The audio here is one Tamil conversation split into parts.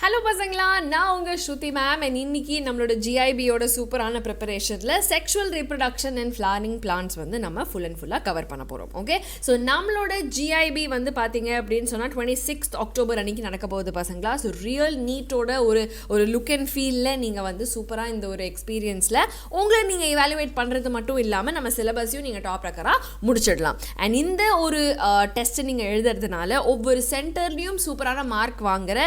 Hello Pasangala, நான் உங்க Shruthi maam and இன்னைக்கு நம்மளோட GIB யோட சூப்பரான preparationsல sexual reproduction and flowering plants வந்து நம்ம full and full கவர் பண்ண போறோம். ஓகே, ஸோ நம்மளோட GIB வந்து பார்த்தீங்க அப்படின்னு சொன்னால் 26th October அன்னைக்கு நடக்க போகுது பசங்களா. ஸோ ரியல் நீட்டோட ஒரு லுக் அண்ட் ஃபீலில் நீங்கள் வந்து சூப்பராக இந்த ஒரு எக்ஸ்பீரியன்ஸில் உங்களை நீங்கள் இவாலுவேட் பண்ணுறது மட்டும் இல்லாமல் நம்ம சிலபஸையும் நீங்கள் டாப் ரெக்கராக முடிச்சிடலாம். அண்ட் இந்த ஒரு டெஸ்ட்டை நீங்கள் எழுதுறதுனால ஒவ்வொரு சென்டர்லேயும் சூப்பரான மார்க் வாங்குற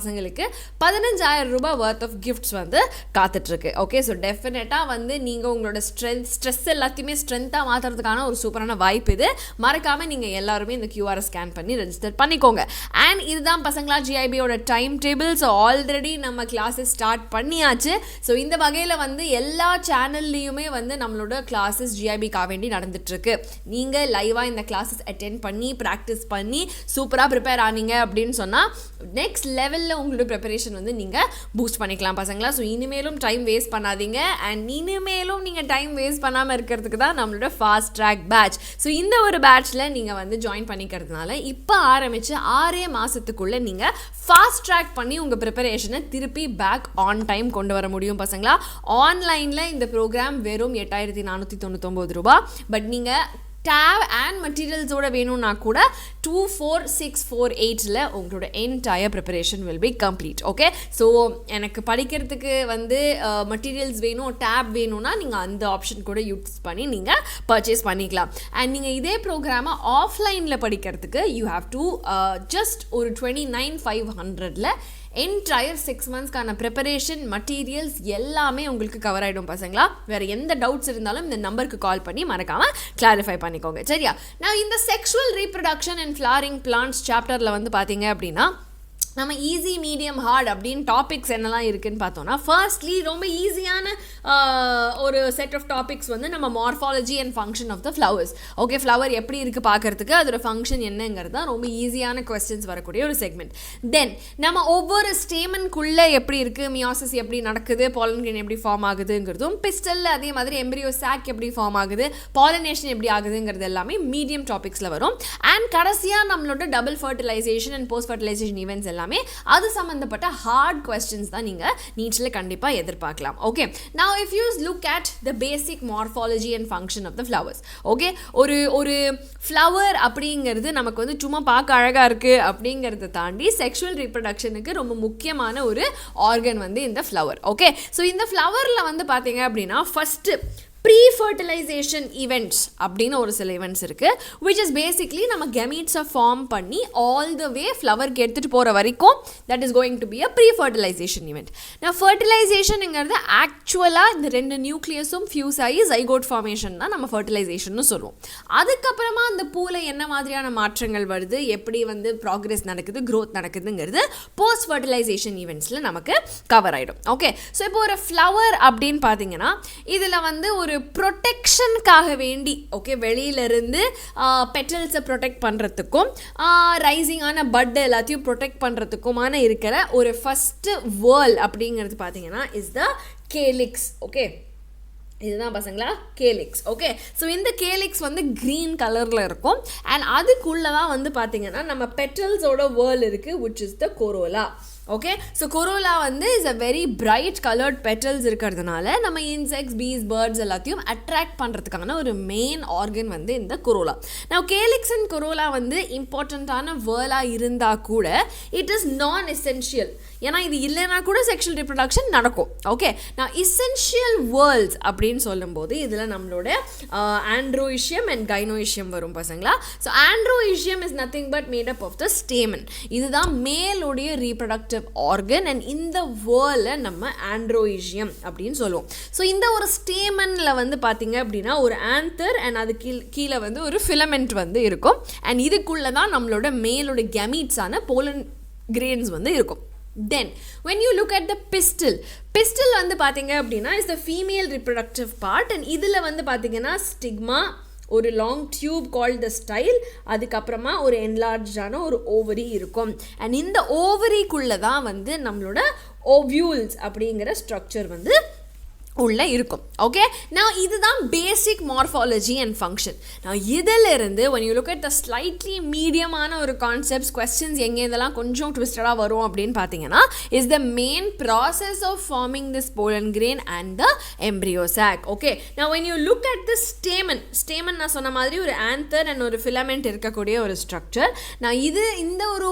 பசங்களுக்கு 15,000 ரூபாய் வர்த் ஆஃப் கிஃப்ட்ஸ் வந்து காத்துட்ருக்கு. ஓகே, ஸோ டெஃபினட்டாக வந்து நீங்கள் உங்களோட ஸ்ட்ரெஸ் எல்லாத்தையுமே ஸ்ட்ரென்த்தாக மாற்றுறதுக்கான ஒரு சூப்பரான வாய்ப்பு இது. மறக்காமல் நீங்கள் எல்லாருமே இந்த QR ஸ்கேன் பண்ணி ரெஜிஸ்டர் பண்ணிக்கோங்க. அண்ட் இதுதான் பசங்களா GIBயோட டைம் டேபிள். ஸோ ஆல்ரெடி நம்ம கிளாஸஸ் ஸ்டார்ட் பண்ணியாச்சு. ஸோ இந்த வகையில் வந்து எல்லா சேனல்லையுமே வந்து நம்மளோட கிளாஸஸ் GIBக்காக வேண்டி நடந்துட்டுருக்கு. நீங்கள் லைவாக இந்த கிளாஸஸ் அட்டென்ட் பண்ணி ப்ராக்டிஸ் பண்ணி சூப்பராக ப்ரிப்பேர் ஆனீங்க அப்படின்னு சொன்னால் நெக்ஸ்ட் லெவலில் உங்களோட ப்ரிப்பரேஷன் வந்து நீங்கள் பூஸ்ட் பண்ணிக்கலாம் பசங்களா. ஸோ இனிமேலும் டைம் வேஸ்ட் பண்ணாதீங்க. அண்ட் இனிமேலும் நீங்கள் டைம் வேஸ்ட் பண்ணாமல் இருக்கிறதுக்கு தான் நம்மளோட ஃபாஸ்ட் ட்ராக் பேட்ச். ஸோ இந்த ஒரு பேட்ச்சில் நீங்கள் வந்து ஜாயின் பண்ணிக்கிறதுனால இப்போ ஆரம்பித்து 6 மாதத்துக்குள்ளே நீங்கள் ஃபாஸ்ட் ட்ராக் பண்ணி உங்கள் ப்ரிப்பரேஷனை திருப்பி பேக் ஆன் டைம் கொண்டு வர முடியும் பசங்களா. ஆன்லைனில் இந்த ப்ரோக்ராம் வெறும் 8,499 ரூபா. பட் நீங்கள் டேப் அண்ட் மெட்டீரியல்ஸோட வேணும்னா கூட 24,648 உங்களோட entire preparation will be complete. Okay, so எனக்கு படிக்கிறதுக்கு வந்து மெட்டீரியல்ஸ் வேணும், டேப் வேணும்னா நீங்கள் அந்த ஆப்ஷன் கூட யூஸ் பண்ணி நீங்கள் பர்ச்சேஸ் பண்ணிக்கலாம். அண்ட் நீங்கள் இதே ப்ரோக்ராமை ஆஃப்லைனில் படிக்கிறதுக்கு யூ ஹாவ் டு ஜஸ்ட் ஒரு 29,500 என்டையர் 6 மந்த்ஸ்க்கான ப்ரிப்பரேஷன் மெட்டீரியல்ஸ் எல்லாமே உங்களுக்கு கவர் ஆகிடும் பசங்களா. வேறு எந்த டவுட்ஸ் இருந்தாலும் இந்த நம்பருக்கு கால் பண்ணி மறக்காமல் கிளாரிஃபை பண்ணிக்கோங்க, சரியா? நான் இந்த sexual reproduction and flowering plants சாப்டரில் வந்து பார்த்தீங்க அப்படின்னா நம்ம ஈஸி மீடியம் ஹார்ட் அப்படின்னு டாபிக்ஸ் என்னெல்லாம் இருக்குதுன்னு பார்த்தோன்னா, ஃபர்ஸ்ட்லி ரொம்ப ஈஸியான ஒரு செட் ஆஃப் டாபிக்ஸ் வந்து நம்ம morphology and function of the flowers. Okay, flower எப்படி இருக்குது பார்க்குறதுக்கு, அதோட ஃபங்க்ஷன் என்னங்கிறது தான் ரொம்ப ஈஸியான கொஸ்டின்ஸ் வரக்கூடிய ஒரு செக்மெண்ட். தென் நம்ம ஒவ்வொரு ஸ்டேமனுக்குள்ளே எப்படி இருக்குது, மியாசிஸ் எப்படி நடக்குது, பாலன் கிரெயின் எப்படி ஃபார்ம் ஆகுதுங்கிறதும், பிஸ்டலில் அதே மாதிரி எம்ப்ரியோ சாக் எப்படி ஃபார்ம் ஆகுது, பாலினேஷன் எப்படி ஆகுதுங்கிறது எல்லாமே மீடியம் டாபிக்ஸில் வரும். அண்ட் கடைசியாக நம்மளோட double fertilisation and post fertilisation events எல்லாமே அது சம்பந்தப்பட்ட ஹார்ட் क्वेश्चंस தான் நீங்க நீட்ல கண்டிப்பா எதிர்பார்க்கலாம். Okay, now if you look at the basic morphology and function of the flowers. Okay, ஒரு flower அப்படிங்கிறது நமக்கு வந்து சும்மா பார்க்க அழகா இருக்கு அப்படிங்கறத தாண்டி செக்ஷுவல் ரீப்ரொடக்ஷனுக்கு ரொம்ப முக்கியமான ஒரு ஆர்கன் வந்து இந்த flower. ஓகே, ஸோ இந்த ஃப்ளவர்ல வந்து பாத்தீங்க அப்படின்னா ஃபர்ஸ்ட் Pre-fertilization events அப்படின்னு ஒரு சில events இருக்குது, which is basically நம்ம gametes ஃபார்ம் பண்ணி all the way ஃப்ளவருக்கு எடுத்துகிட்டு போகிற வரைக்கும் that is going to be a pre-fertilization event. நான் ஃபர்டிலைசேஷனுங்கிறது ஆக்சுவலாக இந்த 2 நியூக்ளியஸும் ஃபியூஸ் ஆகி ஜைகோட் ஃபார்மேஷன் தான் நம்ம ஃபர்டிலைசேஷன்னு சொல்லுவோம். அதுக்கப்புறமா அந்த பூவில் என்ன மாதிரியான மாற்றங்கள் வருது, எப்படி வந்து ப்ராக்ரெஸ் நடக்குது, க்ரோத் நடக்குதுங்கிறது போஸ்ட் ஃபர்டிலைசேஷன் ஈவெண்ட்ஸில் நமக்கு கவர் ஆகிடும். ஓகே, ஸோ இப்போ ஒரு ஃப்ளவர் அப்படின்னு பார்த்தீங்கன்னா இதில் வந்து ஒரு ப்ரொடெக்ஷனுக்காக வேண்டி, ஓகே, வெளியிலிருந்து பெட்டல்ஸை ப்ரொடெக்ட் பண்ணுறதுக்கும் ரைசிங்கான பட் எல்லாத்தையும் ப்ரொடெக்ட் பண்ணுறதுக்குமான இருக்கிற ஒரு ஃபஸ்ட்டு வேர்ல் அப்படிங்கிறது பார்த்தீங்கன்னா இஸ் த கேலிக்ஸ். ஓகே, இதுதான் பசங்களா கேலிக்ஸ். ஓகே, ஸோ இந்த கேலிக்ஸ் வந்து க்ரீன் கலரில் இருக்கும். அண்ட் அதுக்குள்ளே தான் வந்து பார்த்தீங்கன்னா நம்ம பெட்டல்ஸோட வேர்ல் இருக்குது, which is the corolla. Okay, so corolla வந்து is a very bright coloured petals இருக்கிறதுனால நம்ம இன்செக்ட்ஸ், பீஸ், பேர்ட்ஸ் எல்லாத்தையும் அட்ராக்ட் பண்ணுறதுக்கான ஒரு மெயின் ஆர்கன் வந்து இந்த கொரோலா. நான் கேலிக்ஸ் அண்ட் கொரோலா வந்து இம்பார்ட்டண்ட்டான வேர்லாக இருந்தால் கூட இட் இஸ் நான் எசென்ஷியல். ஏன்னா இது இல்லைனா கூட செக்ஷுவல் ரீப்ரொடக்ஷன் நடக்கும். ஓகே, நான் எசென்ஷியல் வேர்ல்ஸ் அப்படின்னு சொல்லும்போது இதில் நம்மளோட ஆண்ட்ரோயிஷியம் அண்ட் கைனோயிஷியம் வரும் பசங்களா. So androecium is nothing but made up of the stamen. இதுதான் மேலுடைய ரீப்ரொடக்டிவ் ஆர்கன். அண்ட் இந்த வேர்லை நம்ம ஆண்ட்ரோயிஷியம் அப்படின்னு சொல்லுவோம். ஸோ இந்த ஒரு ஸ்டேமனில் வந்து பார்த்தீங்க அப்படின்னா ஒரு ஆந்தர் அண்ட் அது கீழே வந்து ஒரு ஃபிலமெண்ட் வந்து இருக்கும். அண்ட் இதுக்குள்ளே தான் நம்மளோட மேலோட கெமீட்ஸான போலன் கிரெயின்ஸ் வந்து இருக்கும். Then when you look at the pistil வந்து பார்த்தீங்க அப்படின்னா is the female reproductive part. and இதில் வந்து பார்த்தீங்கன்னா ஸ்டிக்மா, ஒரு long tube called the style, அதுக்கப்புறமா ஒரு என்லார்ஜான ஒரு ஓவரி இருக்கும். அண்ட் இந்த ஓவரிக்குள்ளே தான் வந்து நம்மளோட ஓவ்யூல்ஸ் அப்படிங்கிற ஸ்ட்ரக்சர் வந்து உள்ள இருக்கும். ஓகே, நான் இதுதான் பேசிக் மார்ஃபாலஜி அண்ட் ஃபங்க்ஷன். நான் இதிலிருந்து when you look at the slightly மீடியமான ஒரு கான்செப்ட்ஸ் கொஸ்டின்ஸ் எங்கே இதெல்லாம் கொஞ்சம் ட்விஸ்டடாக வரும் அப்படின்னு பார்த்தீங்கன்னா is the main process of forming this pollen grain and the embryo sac. Okay, now when you look at the stamen நான் சொன்ன மாதிரி ஒரு anther and ஒரு filament இருக்கக்கூடிய ஒரு ஸ்ட்ரக்சர். நான் இந்த ஒரு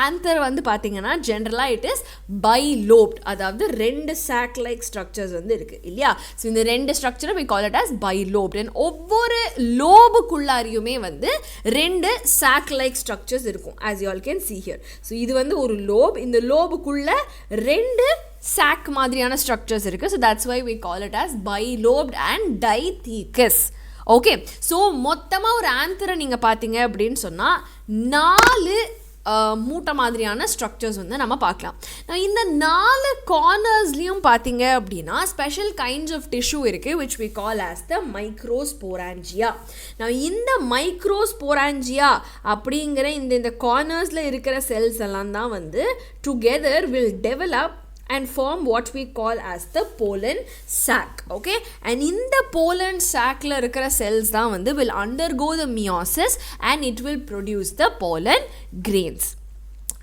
anther வந்து பார்த்தீங்கன்னா ஜென்ரலாக இட் இஸ் பைலோப்ட், அதாவது 2 sac லைக் ஸ்ட்ரக்சர்ஸ் வந்து இருக்குது இல்லையா. ஸோ இந்த 2 ஸ்ட்ரக்சரை we call it as bilobed. and ஒவ்வொரு லோபுக்குள்ளாரியுமே வந்து 2 sac like structures இருக்கும், as you all can see here. So இது வந்து ஒரு லோப், இந்த லோபுக்குள்ள 2 sac மாதிரியான ஸ்ட்ரக்சர்ஸ் இருக்குது. So that's why we call it as bilobed and diathecous. Okay, so மொத்தமாக ஒரு ஆந்தரை நீங்கள் பார்த்தீங்க அப்படின்னு சொன்னால் 4 மூட்டை மாதிரியான ஸ்ட்ரக்சர்ஸ் வந்து நம்ம பார்க்கலாம். நான் இந்த 4 கார்னர்ஸ்லையும் பார்த்தீங்க அப்படின்னா ஸ்பெஷல் கைண்ட்ஸ் ஆஃப் டிஷ்யூ இருக்குது which we call as the microsporangia. நான் இந்த மைக்ரோஸ்போராஞ்சியா அப்படிங்கிற இந்த கார்னர்ஸில் இருக்கிற செல்ஸ் எல்லாம் தான் வந்து together will develop and form what we call as the pollen sac. Okay, and in the pollen sac la irukra cells da vandu will undergo the meiosis and it will produce the pollen grains.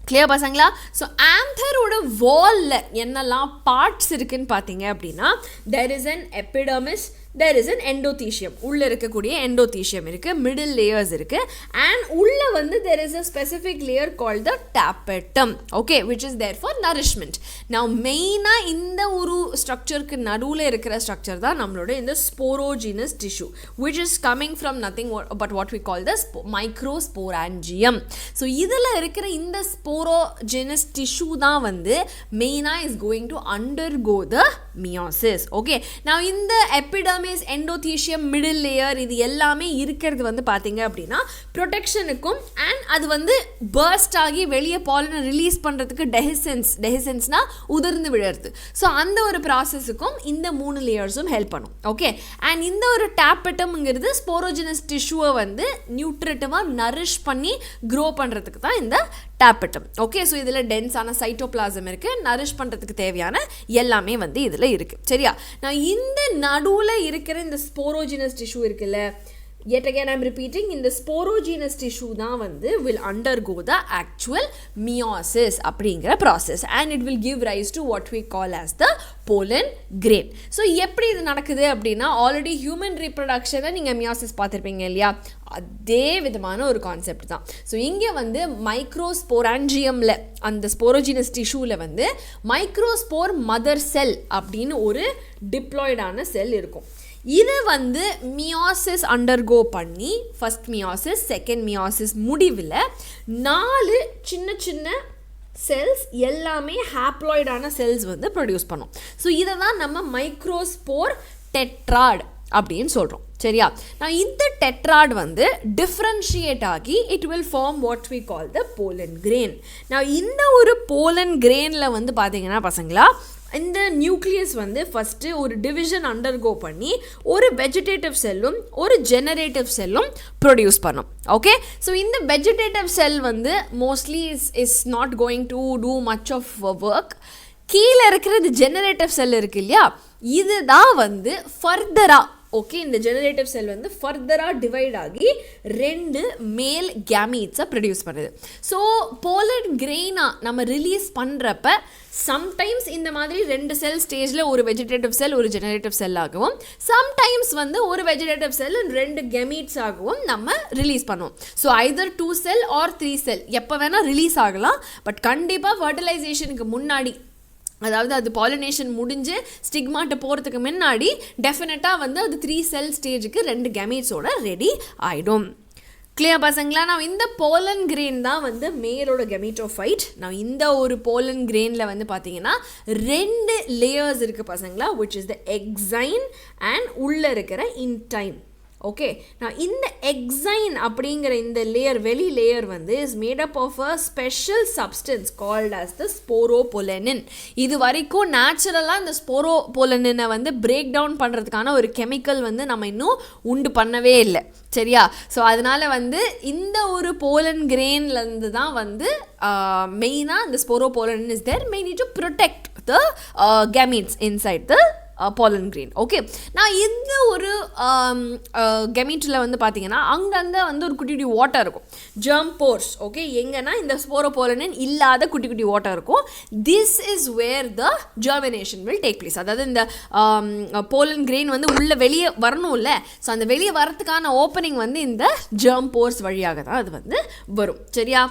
Clear pasangala? So anther oda wall la ennalam parts irukku pathinga appadina there is an epidermis, there is an endothecium. உள்ள இருக்கக்கூடிய endothecium இருக்கு, middle layers இருக்கு, and உள்ள வந்து there is a specific layer called the tapetum, okay, which is there for nourishment. Now மெயினா இந்த ஒரு ஸ்ட்ரக்சருக்கு நடுவுல இருக்கிற ஸ்ட்ரக்சர் தான் நம்மளோட இந்த sporogenous tissue, which is coming from nothing but what we call the microsporangium. So இதுல இருக்கிற இந்த sporogenous tissue தான் வந்து மெயினா is going to undergo the meiosis. Okay, now இந்த epidermis, எண்டோதீஷியம், மிடில் லேயர் இது எல்லாமே இருக்கிறது வந்து பார்த்தீங்க அப்படின்னா ப்ரொடெக்ஷனுக்கும் அண்ட் அது வந்து பர்ஸ்ட் ஆகி வெளியே பாலனை ரிலீஸ் பண்ணுறதுக்கு டெஹிசன்ஸ்னா உதிர்ந்து விழுறது. ஸோ அந்த ஒரு ப்ராசஸுக்கும் இந்த 3 லேயர்ஸும் ஹெல்ப் பண்ணும். ஓகே, அண்ட் இந்த ஒரு டேப்பட்டம்ங்கிறது ஸ்போரோஜினஸ் டிஷ்யூவை வந்து நியூட்ரிட்டிவாக நரிஷ் பண்ணி க்ரோ பண்ணுறதுக்கு தான் இந்த டேப்பட்டம். ஓகே, ஸோ இதில் டென்ஸான சைட்டோபிளாசம் இருக்குது, நரிஷ் பண்ணுறதுக்கு தேவையான எல்லாமே வந்து இதில் இருக்குது. சரியா, நான் இந்த நடுவில் இருக்கிற இந்த ஸ்போரோஜினஸ் டிஷ்யூ இருக்குல்ல, yet again I'm repeating, இந்த ஸ்போரோஜினஸ் டிஷ்யூ தான் வந்து will undergo the actual meiosis அப்படிங்கிற process and it will give rise to what we call as the pollen grain. So எப்படி இது நடக்குது அப்படின்னா ஆல்ரெடி ஹியூமன் ரீப்ரொடக்ஷனை நீங்கள் மியாசிஸ் பார்த்துருப்பீங்க இல்லையா, அதே விதமான ஒரு கான்செப்ட் தான். ஸோ இங்கே வந்து மைக்ரோஸ்போராஞ்சியமில் அந்த ஸ்போரோஜினஸ் டிஷ்யூவில் வந்து மைக்ரோஸ்போர் மதர் செல் அப்படின்னு ஒரு டிப்ளாய்டான செல் இருக்கும். இது வந்து மியாசிஸ் அண்டர்கோ பண்ணி ஃபர்ஸ்ட் மியாசிஸ், செகண்ட் மியாசிஸ் முடிவில் 4 சின்ன சின்ன செல்ஸ் எல்லாமே ஹாப்ளாய்டான செல்ஸ் வந்து ப்ரொடியூஸ் பண்ணும். ஸோ இதை தான் நம்ம மைக்ரோஸ்போர் டெட்ராட் அப்படின்னு சொல்கிறோம். சரியா, நான் இந்த டெட்ராட் வந்து டிஃப்ரென்ஷியேட் ஆகி it will form what we call the pollen grain. நான் இந்த ஒரு போலன் கிரெயினில் வந்து பார்த்தீங்கன்னா பசங்களா இந்த நியூக்ளியஸ் வந்து ஃபஸ்ட்டு ஒரு டிவிஷன் அண்டர்கோ பண்ணி ஒரு வெஜிடேட்டிவ் செல்லும் ஒரு ஜெனரேட்டிவ் செல்லும் ப்ரொடியூஸ் பண்ணும். ஓகே, ஸோ இந்த வெஜிடேட்டிவ் செல் வந்து mostly is not going to do much of work. கீழே இருக்கிறது ஜெனரேட்டிவ் செல் இருக்கு இல்லையா, இதுதான் வந்து ஃபர்தராக ஓகே இந்த ஜெனரேட்டிவ் செல் வந்து ஃபர்தராக டிவைட் ஆகி 2 மேல் கேமீட்ஸை ப்ரொடியூஸ் பண்ணுது. ஸோ போலன் கிரெயினாக நம்ம ரிலீஸ் பண்ணுறப்ப சம்டைம்ஸ் இந்த மாதிரி 2 செல் ஸ்டேஜில் ஒரு வெஜிடேட்டிவ் செல் ஒரு ஜெனரேட்டிவ் செல் ஆகவும், சம்டைம்ஸ் வந்து ஒரு வெஜிடேட்டிவ் செல் 2 கெமீட்ஸ் ஆகவும் நம்ம ரிலீஸ் பண்ணுவோம். ஸோ ஐதர் 2 செல் ஆர் 3 செல் எப்போ வேணால் ரிலீஸ் ஆகலாம். பட் கண்டிப்பாக ஃபர்டிலைசேஷனுக்கு முன்னாடி, அதாவது அது பாலினேஷன் முடிஞ்சு ஸ்டிக்மாட்ட போகிறதுக்கு முன்னாடி டெஃபினட்டாக வந்து அது 3 செல் ஸ்டேஜுக்கு 2 கெமீட்ஸோட ரெடி ஆகிடும். கிளியர் பசங்களா? நான் இந்த போலன் கிரெயின் தான் வந்து மேலோட கெமீட்டோஃபைட். நான் இந்த ஒரு போலன் கிரெயினில் வந்து பார்த்தீங்கன்னா 2 லேயர்ஸ் இருக்குது பசங்களா, which is the exine and உள்ளே இருக்கிற intine. ஓகே, நான் இந்த எக்ஸைன் அப்படிங்கிற இந்த லேயர் வெளி லேயர் வந்து is made up of a special substance called as the sporopollenin. இது வரைக்கும் நேச்சுரலாக இந்த ஸ்போரோபொலனினை வந்து பிரேக் டவுன் பண்ணுறதுக்கான ஒரு கெமிக்கல் வந்து நம்ம இன்னும் உண்டு பண்ணவே இல்லை. சரியா, ஸோ அதனால் வந்து இந்த ஒரு போலன் கிரெயின்லேருந்து தான் வந்து மெயினாக இந்த sporopollenin is there mainly to protect the gametes inside the pollen grain. Okay, நான் இந்த ஒரு கெமீட்டில் வந்து பார்த்தீங்கன்னா அங்கங்கே வந்து ஒரு குட்டி குட்டி வாட்டர் இருக்கும், germ pores. ஓகே, எங்கன்னா இந்த ஸ்போரோபோலனின் இல்லாத குட்டி குட்டி வாட்டர் இருக்கும். This is where the germination will take place. அதாவது இந்த போலன் கிரெயின் வந்து உள்ளே வெளியே வரணும்ல, ஸோ அந்த வெளியே வரத்துக்கான ஓப்பனிங் வந்து இந்த germ pores வழியாக தான் அது வந்து வரும். சரியா?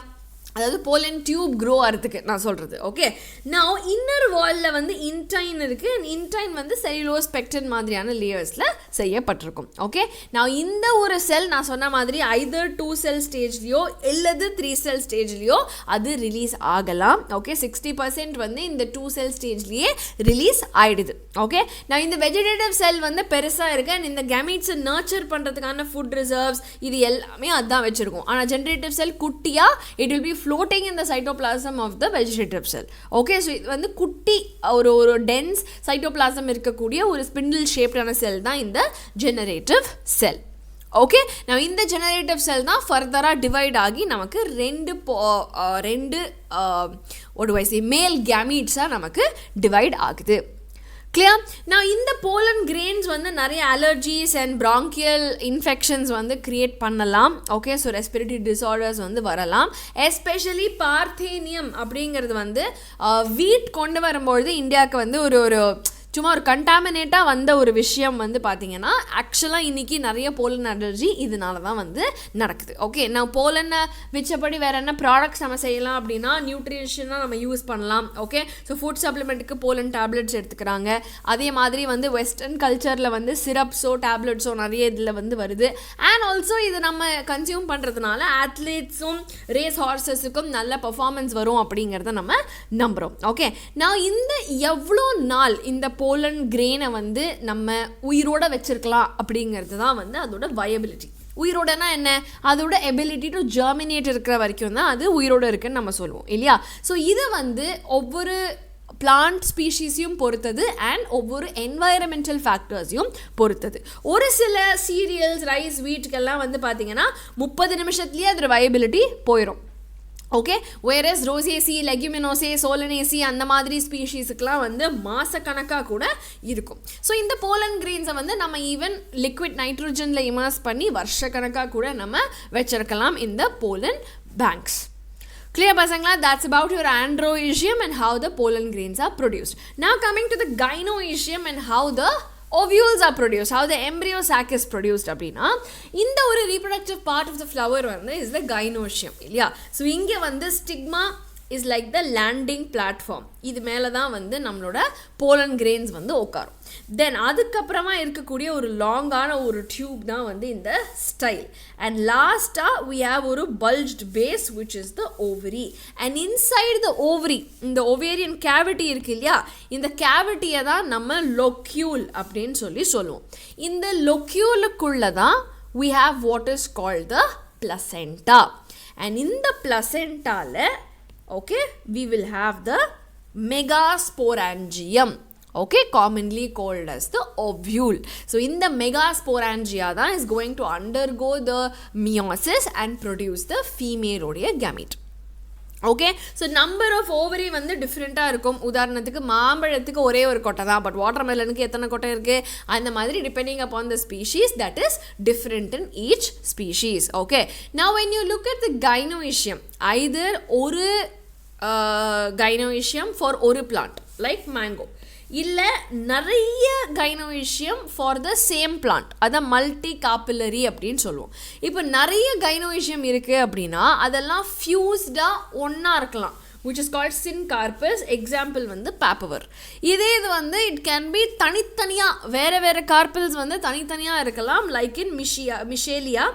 அதாவது போலன் டியூப் க்ரோ ஆகிறதுக்கு நான் சொல்கிறது. ஓகே, நான் இன்னர் வாலில் வந்து இன்டைன் இருக்குது, அண்ட் இன்டைன் வந்து செல்லுலோஸ் பெக்டின் மாதிரியான லேயர்ஸில் செய்யப்பட்டிருக்கும். ஓகே, நான் இந்த ஒரு செல் நான் சொன்ன மாதிரி either 2 செல் ஸ்டேஜ்லேயோ இல்லது 3 செல் ஸ்டேஜ்லேயோ அது ரிலீஸ் ஆகலாம். ஓகே, 60% வந்து இந்த 2 செல் ஸ்டேஜ்லேயே ரிலீஸ் ஆகிடுது. ஓகே, நான் இந்த வெஜிடேட்டிவ் செல் வந்து பெருசாக இருக்கு, அண்ட் இந்த கேமீட்ஸை நர்ச்சர் பண்ணுறதுக்கான ஃபுட் ரிசர்வ்ஸ் இது எல்லாமே அதுதான் வச்சுருக்கும். ஆனால் ஜென்ரேட்டிவ் செல் குட்டியாக it will B floating in the cytoplasm of the vegetative cell. Okay, so இது வந்து குட்டி ஒரு dense cytoplasm இருக்கக்கூடிய ஒரு spindle shaped ஆன செல் தான் இந்த generative cell. ஓகே, நான் இந்த ஜெனரேட்டிவ் செல் தான் ஃபர்தராக டிவைட் ஆகி நமக்கு ரெண்டு மேல் கேமீட்ஸாக நமக்கு டிவைட் ஆகுது. கிளியர்? நான் இந்த போலன் கிரெயின்ஸ் வந்து நிறைய அலர்ஜிஸ் அண்ட் ப்ராங்கியல் இன்ஃபெக்ஷன்ஸ் வந்து க்ரியேட் பண்ணலாம். ஓகே, ஸோ ரெஸ்பிரேட்டரி டிஸார்டர்ஸ் வந்து வரலாம். எஸ்பெஷலி பார்த்தேனியம் அப்படிங்கிறது வந்து வீட் கொண்டு வரும்பொழுது இந்தியாவுக்கு வந்து ஒரு சும்மா ஒரு கண்டாமினேட்டாக வந்த ஒரு விஷயம் வந்து பார்த்திங்கன்னா ஆக்சுவலாக இன்றைக்கி நிறைய போலன் அலர்ஜி இதனால தான் வந்து நடக்குது. ஓகே, நான் போலனை வச்சபடி வேறு என்ன ப்ராடக்ட்ஸ் நம்ம செய்யலாம் அப்படின்னா நியூட்ரிஷனாக நம்ம யூஸ் பண்ணலாம். ஓகே, ஸோ ஃபுட் சப்ளிமெண்ட்டுக்கு போலன் டேப்லெட்ஸ் எடுத்துக்கிறாங்க. அதே மாதிரி வந்து வெஸ்டர்ன் கல்ச்சரில் வந்து சிரப்ஸோ டேப்லெட்ஸோ நிறைய இதில் வந்து வருது. அண்ட் ஆல்சோ இது நம்ம கன்சியூம் பண்ணுறதுனால அத்லீட்ஸும் ரேஸ் ஹார்சஸுக்கும் நல்ல பர்ஃபார்மன்ஸ் வரும் அப்படிங்கிறத நம்ம நம்புகிறோம். ஓகே, நான் இந்த எவ்வளோ நாள் இந்த போலன் கிரெயினை வந்து நம்ம உயிரோட வச்சிருக்கலாம் அப்படிங்கிறது தான் வந்து அதோட வயபிலிட்டி. உயிரோடனா என்ன? அதோட எபிலிட்டி டு ஜெர்மினேட் இருக்கிற வரைக்கும் தான் அது உயிரோடு இருக்குன்னு நம்ம சொல்லுவோம் இல்லையா? ஸோ இது வந்து ஒவ்வொரு பிளான்ட் ஸ்பீஷீஸையும் பொறுத்தது அண்ட் ஒவ்வொரு என்வாயரமெண்டல் ஃபேக்டர்ஸையும் பொறுத்தது. ஒரு சில சீரியல்ஸ் ரைஸ் வீட்டுக்கெல்லாம் வந்து பார்த்திங்கன்னா 30 நிமிஷத்துலேயே அதோட வயபிலிட்டி போயிடும். ஓகே, வேரஸ் ரோசேசி, லெக்யூமினோசே, சோலனேசி அந்த மாதிரி ஸ்பீஷீஸுக்கெலாம் வந்து மாதக்கணக்காக கூட இருக்கும். ஸோ இந்த போலன் கிரெயின்ஸை வந்து நம்ம ஈவன் லிக்விட் நைட்ரோஜனில் இமர்ஸ் பண்ணி வருஷக்கணக்காக கூட நம்ம வச்சிருக்கலாம் இந்த pollen banks. Clear, Pasangala? That's about your androecium and how the pollen grains are produced. Now coming to the gynoecium and how the ovules are produced, how the embryo sac is produced அப்படின்னா இந்த ஒரு reproductive part of the flower வந்து is the gynoecium இல்லையா? ஸோ இங்கே வந்து stigma is like the landing platform. இது மேலே தான் வந்து நம்மளோட போலன் கிரெயின்ஸ் வந்து உட்காரும். தென் அதுக்கப்புறமா இருக்கக்கூடிய ஒரு லாங்கான ஒரு டியூப் தான் வந்து இந்த ஸ்டைல். அண்ட் லாஸ்ட்டாக we have ஒரு bulged base which is the ovary. And inside the ovary, இந்த ovarian cavity இருக்கு இல்லையா, இந்த கேவிட்டியை தான் நம்ம லொக்யூல் அப்படின்னு சொல்லுவோம். இந்த லொக்யூலுக்குள்ளே தான் we have what is called the placenta. And இந்த placentaல okay, we will have the Megasporogenesis. Okay, commonly called as the ovule. So in the Megasporogenesis தான் is going to undergo the meiosis and produce the female gamete. Okay, so number of ovary வந்து டிஃப்ரெண்ட்டாக இருக்கும். உதாரணத்துக்கு மாம்பழத்துக்கு ஒரே ஒரு கொட்டை தான், பட் வாட்டர் மெலனுக்கு எத்தனை கொட்டை இருக்குது அந்த மாதிரி depending upon the species that is different in each species. Okay, now when you look at the gynoecium, either ஒரு gynoecium ஃபார் ஒரு பிளான்ட் லைக் மேங்கோ, இல்லை நிறைய gynoecium for the same plant, அதை மல்டி காப்பிலரி அப்படின்னு சொல்லுவோம். இப்போ நிறைய gynoecium இருக்குது அப்படின்னா அதெல்லாம் ஃபியூஸ்டாக ஒன்றா இருக்கலாம், which is called syncarpus. Example வந்து பாப்பவர். இது வந்து இட் கேன் பி தனித்தனியாக வேறு கார்பிள்ஸ் வந்து தனித்தனியாக இருக்கலாம், like in michelia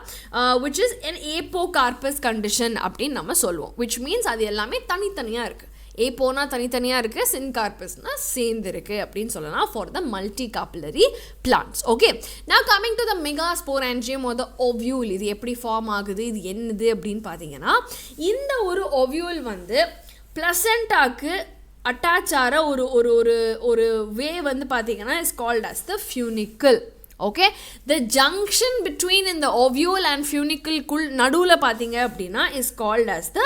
which is an apocarpus condition அப்படின்னு நம்ம சொல்லுவோம். which means அது எல்லாமே தனித்தனியாக இருக்குது. ஏப்போனா தனித்தனியாக இருக்குது, சின்கார்பஸ்னால் சேர்ந்து இருக்குது அப்படின்னு சொல்லலாம் for the multicarpellary plants. Okay, நான் coming to the megasporangium or the ovule. இது எப்படி ஃபார்ம் ஆகுது, இது என்னது அப்படின்னு பார்த்தீங்கன்னா, இந்த ஒரு ஓவியூல் வந்து பிளசண்டாக்கு அட்டாச் ஆகிற ஒரு வே வந்து பார்த்தீங்கன்னா is called as the funicle. Okay, the junction between இந்த ஓவியூல் அண்ட் ஃபியூனிக்கல்குள் நடுவில் பார்த்தீங்க அப்படின்னா is called as the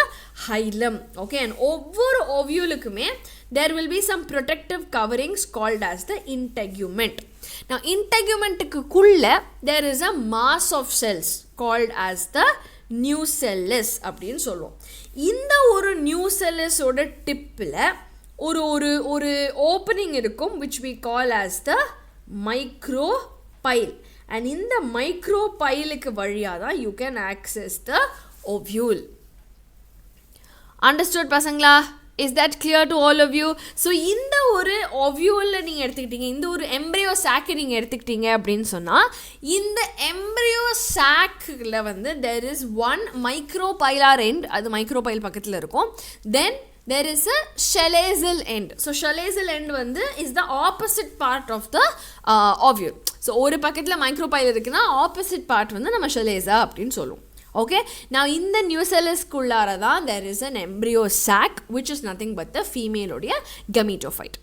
hilum. Okay, and ஒவ்வொரு ஓவியூலுக்குமே there will be some protective coverings called as the integument. Now integument-க்குள்ள there is a mass of cells called as the nucellus அப்படின்னு சொல்லுவோம். இந்த ஒரு nucellus ஓட டிப்பில் ஒரு ஓப்பனிங் இருக்கும் which we call as the micropyle. And in the micropyle-க்கு வழியாக தான் you can access the ovule. Understood பசங்களா? Is that clear to all of you? So இந்த ஒரு ovule நீங்கள் எடுத்துக்கிட்டீங்க, இந்த ஒரு embryo sac நீங்கள் எடுத்துக்கிட்டீங்க அப்படின்னு சொன்னால், இந்த embryo sac-ல வந்து there is one micropylar end, அது micropyle பக்கத்தில் இருக்கும். Then there is a chalazal end. So chalazal end வந்து is the opposite part of the ovule. So ஒரு பக்கத்தில் micropyle இருக்குன்னா opposite part வந்து நம்ம chalaza அப்படின்னு சொல்லுவோம். Okay, now in the nucellus kullara தான் there is an embryo sac which is nothing but the female உடைய gametophyte.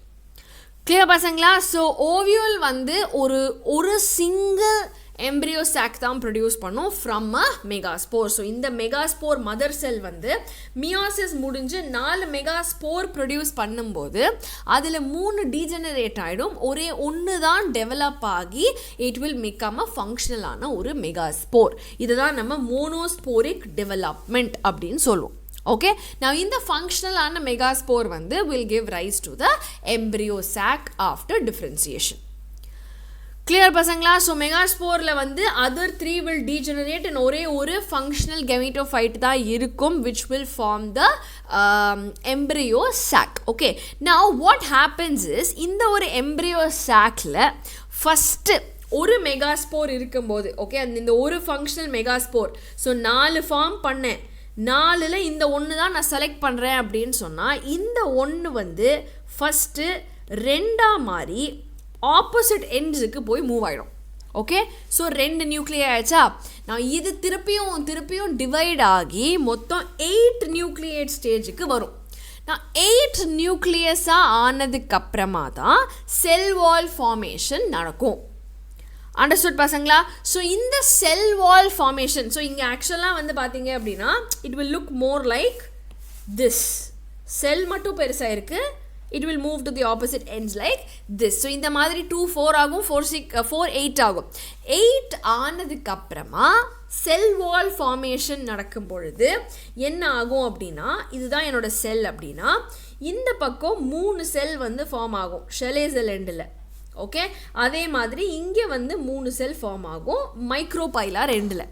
Clear பசங்களா? So ovule வந்து ஒரு single embryo sac தான் produce பண்ணும் from a megaspore. So இந்த megaspore mother cell வந்து meiosis முடிஞ்சு 4 megaspore produce பண்ணும்போது அதில் 3 degenerate ஆகிடும், ஒரே ஒன்று தான் develop ஆகி it will become a functional ஆன ஒரு megaspore. இதுதான் நம்ம monosporic development அப்படின்னு சொல்லுவோம். Okay, now in the functional ஆன megaspore வந்து will give rise to the embryo sac after differentiation. Clear பசங்களா? So megaspore-ல வந்து other 3 will degenerate and ஒரே ஒரு functional gametophyte தான் இருக்கும் which will form the embryo sac. Okay, now what happens is இந்த ஒரு embryo sac-ல first ஒரு மெகாஸ்போர் இருக்கும்போது, ஓகே, இந்த ஒரு ஃபங்க்ஷனல் மெகாஸ்போர், ஸோ 4 ஃபார்ம் பண்ணேன், 4ல் இந்த ஒன்று தான் நான் செலக்ட் பண்ணுறேன் அப்படின்னு சொன்னால் இந்த ஒன்று வந்து ஃபஸ்ட்டு 2ஆ மாறி ஆப்போசிட் எண்ட்ஸுக்கு போய் மூவ் ஆகிடும். ஓகே, ஸோ 2 நியூக்ளியை ஆயிடுச்சா? நான் இது திருப்பியும் டிவைட் ஆகி மொத்தம் 8 நியூக்ளியேட் ஸ்டேஜுக்கு வரும். நான் 8 நியூக்ளியஸாக ஆனதுக்கப்புறமா தான் செல் வால் ஃபார்மேஷன் நடக்கும். அண்டர்ஸ்டுட் பசங்களா? ஸோ இந்த செல் வால் ஃபார்மேஷன், ஸோ இங்கே ஆக்சுவலாக வந்து பார்த்தீங்க அப்படின்னா it will look more like this. Cell மட்டும் பெருசாக இருக்குது, it will move to the opposite ends like this. So இந்த மாதிரி 2 4 ஆகும், 4 6 4 8 ஆகும். 8 ஆனதுக்கு அப்புறமா செல் வால் ஃபார்மேஷன் நடக்கும் பொழுது என்ன ஆகும் அப்படின்னா, இதுதான் என்னோட செல் அப்படின்னா இந்த பக்கம் 3 செல் வந்து ஃபார்ம் ஆகும் ஷெலேசல் எண்டில். ஓகே, அதே மாதிரி இங்கே வந்து 3 செல் ஃபார்ம் ஆகும் மைக்ரோபைலார் எண்டில்.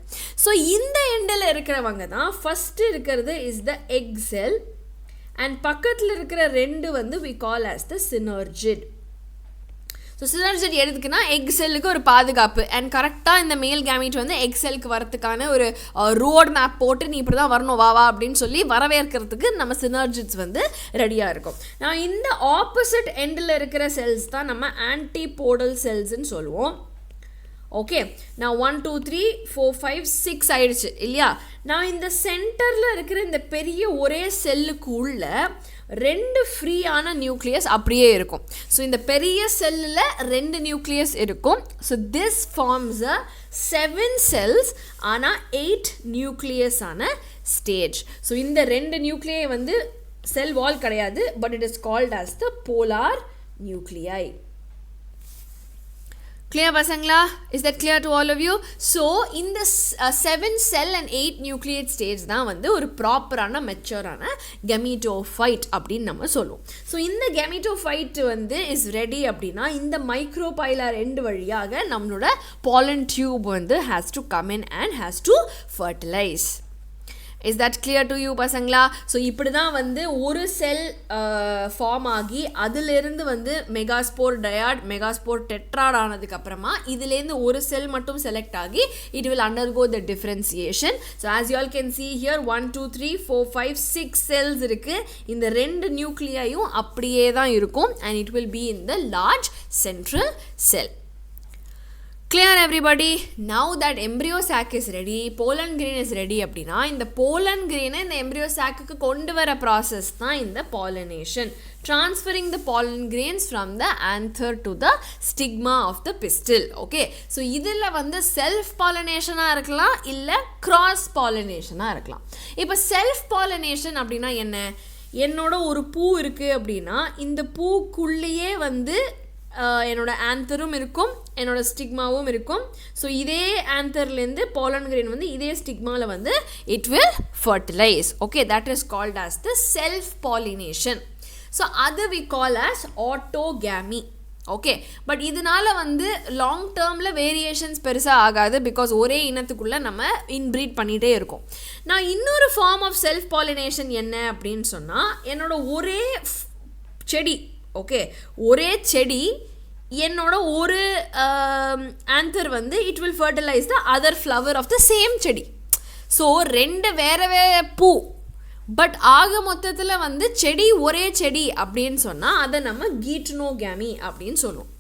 ஸோ இந்த எண்டில் இருக்கிறவங்க தான் ஃபஸ்ட்டு இருக்கிறது is the egg sell and பக்கத்தில் இருக்கிற 2 வந்து we call as the synergid. So synergid எதுக்குன்னா எக் செல்லுக்கு ஒரு பாதுகாப்பு அண்ட் கரெக்டாக இந்த மேல் கேமீட் வந்து எக் செல்லுக்கு வரத்துக்கான ஒரு ரோட் மேப் போட்டு நீ இப்படி தான் வரணும் வா அப்படின்னு சொல்லி வரவேற்கிறதுக்கு நம்ம synergids வந்து ரெடியாக இருக்கும். நான் இந்த ஆப்போசிட் எண்டில் இருக்கிற செல்ஸ் தான் நம்ம ஆன்டிபோடல் செல்ஸ்ன்னு சொல்லுவோம். ஓகே, நான் 1 2 3 4 5 6 ஆயிடுச்சு இல்லையா? நான் இந்த சென்டரில் இருக்கிற இந்த பெரிய ஒரே செல்லுக்கு உள்ள 2 ஃப்ரீயான நியூக்ளியஸ் அப்படியே இருக்கும். ஸோ இந்த பெரிய செல்லில் 2 நியூக்ளியஸ் இருக்கும். So this forms a 7 cells ஆனால் 8 நியூக்ளியஸ் ஆன ஸ்டேஜ். ஸோ இந்த 2 நியூக்ளியை வந்து செல் வால் கிடையாது, but it is called as the polar nuclei. Clear பசங்களா? Is that clear to all of you? So இந்த 7 cell and 8 nucleate stage தான் வந்து ஒரு ப்ராப்பரான மெச்சூரான கெமிட்டோஃபைட் அப்படின்னு நம்ம சொல்லுவோம். ஸோ இந்த கெமிட்டோஃபைட் வந்து இஸ் ரெடி அப்படின்னா இந்த மைக்ரோபைலார் எண்டு வழியாக நம்மளோட pollen tube வந்து has to come in and has to fertilize. Is that clear to you பசங்களா? ஸோ இப்படி தான் வந்து ஒரு செல் ஃபார்ம் ஆகி அதிலிருந்து வந்து மெகாஸ்போர் டயாட் மெகாஸ்போர் டெட்ராட் ஆனதுக்கப்புறமா இதுலேருந்து ஒரு செல் மட்டும் செலக்ட் ஆகி it will undergo the differentiation. So as you all can see here 1 2 3 4 5 6 cells இருக்குது. இந்த 2 நியூக்ளியையும் அப்படியே தான் இருக்கும் and it will be in the large central cell. Clear everybody? Now that embryo sac is ready, pollen grain is ready அப்படின்னா இந்த pollen grain இந்த embryo sac-க்கு கொண்டு வர process தான் இந்த pollination. Transferring the pollen grains from the anther to the stigma of the pistil. Okay, so இதில் வந்து self pollination-ஆ இருக்கலாம் இல்லை cross pollination-ஆ இருக்கலாம். இப்போ self pollination அப்படின்னா என்ன? என்னோட ஒரு பூ இருக்குது அப்படின்னா இந்த பூக்குள்ளேயே வந்து என்னோட ஆந்தரும் இருக்கும், என்னோட ஸ்டிக்மாவும் இருக்கும். ஸோ இதே ஆந்தர்லேருந்து பாலன் கிரெயின் வந்து இதே ஸ்டிக்மாவில் வந்து it will fertilise. Okay, that is called as the self pollination. So அது we call as autogamy. Okay, but இதனால வந்து லாங் டேர்மில் வேரியேஷன்ஸ் பெருசாக ஆகாது, பிகாஸ் ஒரே இனத்துக்குள்ளே நம்ம இன்ப்ரீட் பண்ணிகிட்டே இருக்கோம். நான் இன்னொரு ஃபார்ம் ஆஃப் செல்ஃப் பாலினேஷன் என்ன அப்படின்னு சொன்னால், என்னோட ஒரே செடி, ஓகே, ஒரே செடி என்னோட ஒரு ஆந்தர் வந்து it will fertilize the other flower of the same செடி. ஸோ ரெண்டு வேறு வேறு பூ, பட் ஆக மொத்தத்தில் வந்து செடி ஒரே செடி அப்படின்னு சொன்னால் அதை நம்ம கீட்டனோகேமி அப்படின்னு சொல்லுவோம்.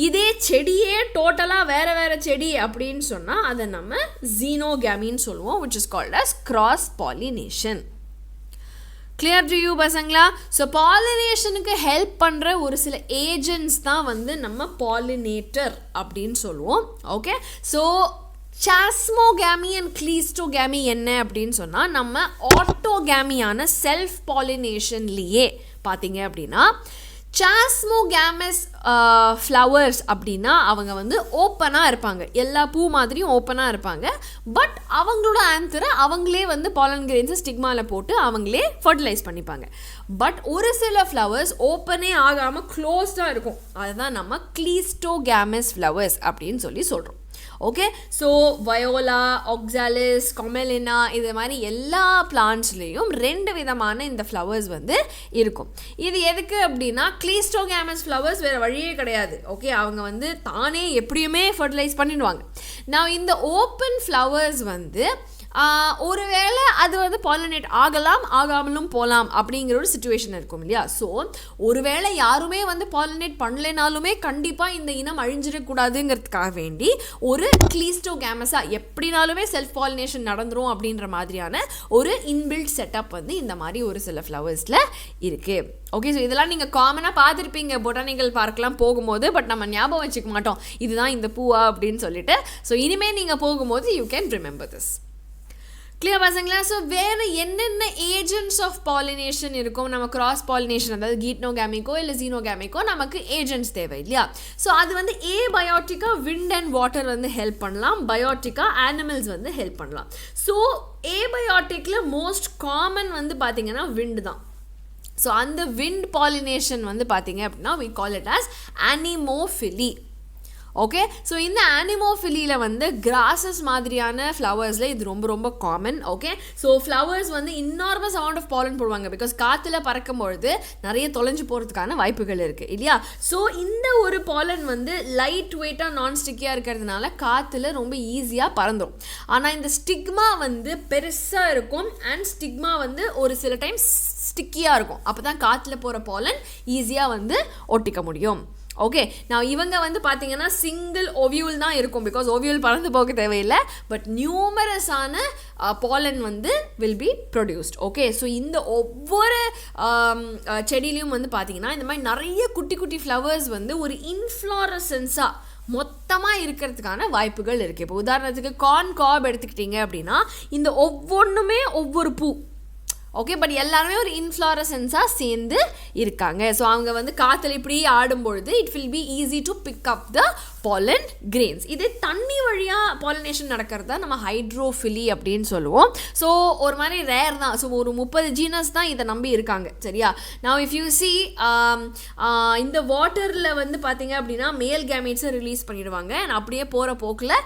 இதே செடியே டோட்டலாக வேறு வேறு செடி அப்படின்னு சொன்னால் அதை நம்ம ஜீனோகேமின்னு சொல்லுவோம், which is called as cross pollination. Clear to you பசங்களா? ஸோ பாலினேஷனுக்கு ஹெல்ப் பண்ணுற ஒரு சில ஏஜென்ட்ஸ் தான் வந்து நம்ம பாலினேட்டர் அப்படின்னு சொல்லுவோம். ஓகே, ஸோ சாஸ்மோகேமி அண்ட் கிளீஸ்டோகேமி என்ன அப்படின்னு சொன்னால், நம்ம ஆட்டோகேமியான செல்ஃப் பாலினேஷன்லேயே பார்த்தீங்க அப்படின்னா சாஸ்மோகேமஸ் ஃப்ளவர்ஸ் அப்படின்னா அவங்க வந்து ஓப்பனாக இருப்பாங்க, எல்லா பூ மாதிரியும் ஓப்பனாக இருப்பாங்க. பட் அவங்களோட ஆந்தரை அவங்களே வந்து பாலன் கிரெயின்ஸை ஸ்டிக்மாவில் போட்டு அவங்களே ஃபர்டிலைஸ் பண்ணிப்பாங்க. பட் ஒரு சில ஃப்ளவர்ஸ் ஓப்பனே ஆகாமல் க்ளோஸ்டாக இருக்கும், அதுதான் நம்ம கிளீஸ்டோகேமஸ் ஃப்ளவர்ஸ் அப்படின்னு சொல்கிறோம். ஓகே, ஸோ வயோலா, ஆக்சாலிஸ், கொமெலினா இது மாதிரி எல்லா பிளான்ட்ஸ்லேயும் ரெண்டு விதமான இந்த ஃப்ளவர்ஸ் வந்து இருக்கும். இது எதுக்கு அப்படின்னா கிளீஸ்டோகேமஸ் ஃப்ளவர்ஸ் வேறு வழியே கிடையாது. ஓகே, அவங்க வந்து தானே எப்படியுமே ஃபர்டிலைஸ் பண்ணிடுவாங்க. நான் இந்த ஓப்பன் ஃப்ளவர்ஸ் வந்து ஒருவேளை அது வந்து பாலினேட் ஆகலாம், ஆகாமலும் போகலாம் அப்படிங்கிற ஒரு சிச்சுவேஷன் இருக்கும் இல்லையா. ஸோ ஒருவேளை யாருமே வந்து பாலினேட் பண்ணலைனாலுமே கண்டிப்பாக இந்த இனம் அழிஞ்சிடக்கூடாதுங்கிறதுக்காக வேண்டி ஒரு கிளீஸ்டோகேமஸாக எப்படினாலுமே செல்ஃப் பாலினேஷன் நடந்துரும் அப்படின்ற மாதிரியான ஒரு இன்பில்ட் செட்டப் வந்து இந்த மாதிரி ஒரு சில ஃப்ளவர்ஸில் இருக்குது. ஓகே, ஸோ இதெல்லாம் நீங்கள் காமனாக பார்த்துருப்பீங்க பொட்டானிக்கல் பார்க்கெலாம் போகும்போது, பட் நம்ம ஞாபகம் வச்சுக்க மாட்டோம் இதுதான் இந்த பூவா அப்படின்னு சொல்லிட்டு. ஸோ இனிமேல் நீங்கள் போகும்போது you can remember this. Clear பசங்களா? ஸோ வேறு என்னென்ன ஏஜென்ட்ஸ் ஆஃப் பாலினேஷன் இருக்கும்? நம்ம கிராஸ் பாலினேஷன், அதாவது கீட்டனோகேமிக்கோ இல்லை ஜீனோகேமிக்கோ நமக்கு ஏஜென்ட்ஸ் தேவை இல்லையா. ஸோ அது வந்து பயோட்டிக்கா விண்ட் அண்ட் வாட்டர் வந்து ஹெல்ப் பண்ணலாம், பயோட்டிக்கா அனிமல்ஸ் வந்து ஹெல்ப் பண்ணலாம். ஸோ பயோட்டிக்கில் மோஸ்ட் காமன் வந்து பார்த்திங்கன்னா விண்டு தான். ஸோ அந்த விண்ட் பாலினேஷன் வந்து பார்த்திங்க அப்படின்னா we call it as anemophily. Okay, so இந்த ஆனிமோஃபிலியில் வந்து கிராஸஸ் மாதிரியான ஃப்ளவர்ஸில் இது ரொம்ப ரொம்ப காமன். ஓகே, ஸோ ஃப்ளவர்ஸ் வந்து இன்னார்மஸ் அமௌண்ட் ஆஃப் பாலன் போடுவாங்க, பிகாஸ் காற்றுல பறக்கும்பொழுது நிறைய தொலைஞ்சு போகிறதுக்கான வாய்ப்புகள் இருக்குது இல்லையா. ஸோ இந்த ஒரு பாலன் வந்து லைட் வெயிட்டாக நான் ஸ்டிக்கியாக இருக்கிறதுனால காற்றுல ரொம்ப ஈஸியாக பறந்துடும். ஆனால் இந்த ஸ்டிக்மா வந்து பெருசாக இருக்கும், அண்ட் ஸ்டிக்மா வந்து ஒரு சில டைம் ஸ்டிக்கியாக இருக்கும். அப்போ தான் காற்றுல போகிற பாலன் ஈஸியாக வந்து ஒட்டிக்க முடியும். ஓகே, நான் இவங்க வந்து பார்த்தீங்கன்னா சிங்கிள் ஓவியூல் தான் இருக்கும், பிகாஸ் ஓவியூல் பறந்து போக தேவையில்லை, பட் நியூமரஸான பாலன் வந்து will be produced. Okay, so இந்த ஒவ்வொரு செடியிலையும் வந்து பார்த்தீங்கன்னா இந்த மாதிரி நிறைய குட்டி குட்டி ஃப்ளவர்ஸ் வந்து ஒரு இன்ஃப்ளாரசன்ஸாக மொத்தமாக இருக்கிறதுக்கான வாய்ப்புகள் இருக்குது. இப்போ உதாரணத்துக்கு கார்ன் காப் எடுத்துக்கிட்டிங்க அப்படின்னா இந்த ஒவ்வொன்றுமே ஒவ்வொரு பூ. ஓகே, பட் எல்லாருமே ஒரு இன்ஃப்ளாரசன்ஸாக சேர்ந்து இருக்காங்க. ஸோ அவங்க வந்து காற்றுல இப்படி ஆடும்பொழுது it will be easy to pick up the pollen grains. இதே தண்ணி வழியாக பாலினேஷன் நடக்கிறது தான் நம்ம ஹைட்ரோஃபிலி அப்படின்னு சொல்லுவோம். ஸோ ஒரு மாதிரி ரேர் தான். ஸோ ஒரு 30 ஜீனஸ் தான் இதை நம்பி இருக்காங்க சரியா. நான் இஃப் யூ சி இந்த வாட்டரில் வந்து பார்த்தீங்க அப்படின்னா மேல் கேமேட்ஸை ரிலீஸ் பண்ணிடுவாங்க, அண்ட் அப்படியே போகிற போக்கில்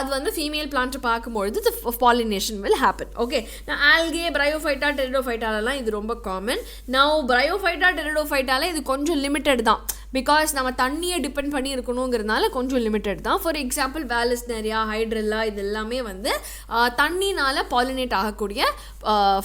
அது வந்து ஃபீமேல் பிளான்ட்டை பார்க்கும்பொழுது பாலினேஷன் வில் ஹேப்பன். ஓகே, நான் ஆல்கே, பிரையோஃபைட்டா, டெரிடோஃபைட்டாலலாம் இது ரொம்ப காமன். நான் பிரையோஃபைட்டா, டெரிடோஃபைட்டால இது கொஞ்சம் லிமிட்டட் தான், பிகாஸ் நம்ம தண்ணியை டிபெண்ட் பண்ணி இருக்கணுங்கிறதுனால கொஞ்சம் லிமிட்டட் தான். ஃபார் எக்ஸாம்பிள் வேலஸ்னேரியா, ஹைட்ரெல்லா இது எல்லாமே வந்து தண்ணினால் பாலினேட் ஆகக்கூடிய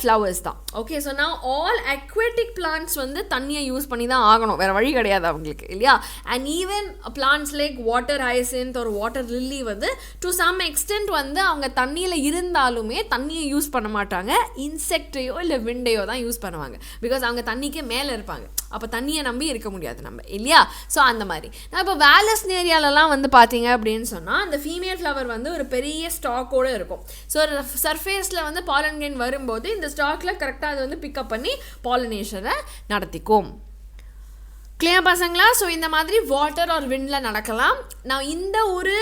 ஃப்ளவர்ஸ் தான். ஓகே, ஸோ நான் ஆல் அக்வாட்டிக் பிளான்ட்ஸ் வந்து தண்ணியை யூஸ் பண்ணி தான் ஆகணும், வேறு வழி கிடையாது அவங்களுக்கு இல்லையா. And even plants like water hyacinth ஒரு வாட்டர் லில்லி வந்து டு சம் எக்ஸ்டென்ட் வந்து அவங்க தண்ணியில் இருந்தாலுமே தண்ணியை யூஸ் பண்ண மாட்டாங்க, இன்செக்டையோ இல்லை விண்டையோ தான் யூஸ் பண்ணுவாங்க, பிகாஸ் அவங்க தண்ணிக்கே மேலே இருப்பாங்க. அப்போ தண்ணியை நம்பி இருக்க முடியாது நம்ம இல்லையா. சரியா? ஸோ அந்த மாதிரி நான் இப்போ வேலஸ் ஏரியாலலாம் வந்து பார்த்தீங்க அப்படின்னு சொன்னால் அந்த ஃபீமேல் ஃப்ளவர் வந்து ஒரு பெரிய ஸ்டாக்கோடு இருக்கும். ஸோ சர்ஃபேஸில் வந்து பாலன் கிரெயின் வரும்போது இந்த ஸ்டாக்கில் கரெக்டாக அது வந்து பிக்கப் பண்ணி பாலினேஷனை நடத்திக்கும். கிளியர் பசங்களா? ஸோ இந்த மாதிரி வாட்டர் ஆர் விண்டில் நடக்கலாம். நான் இந்த ஒரு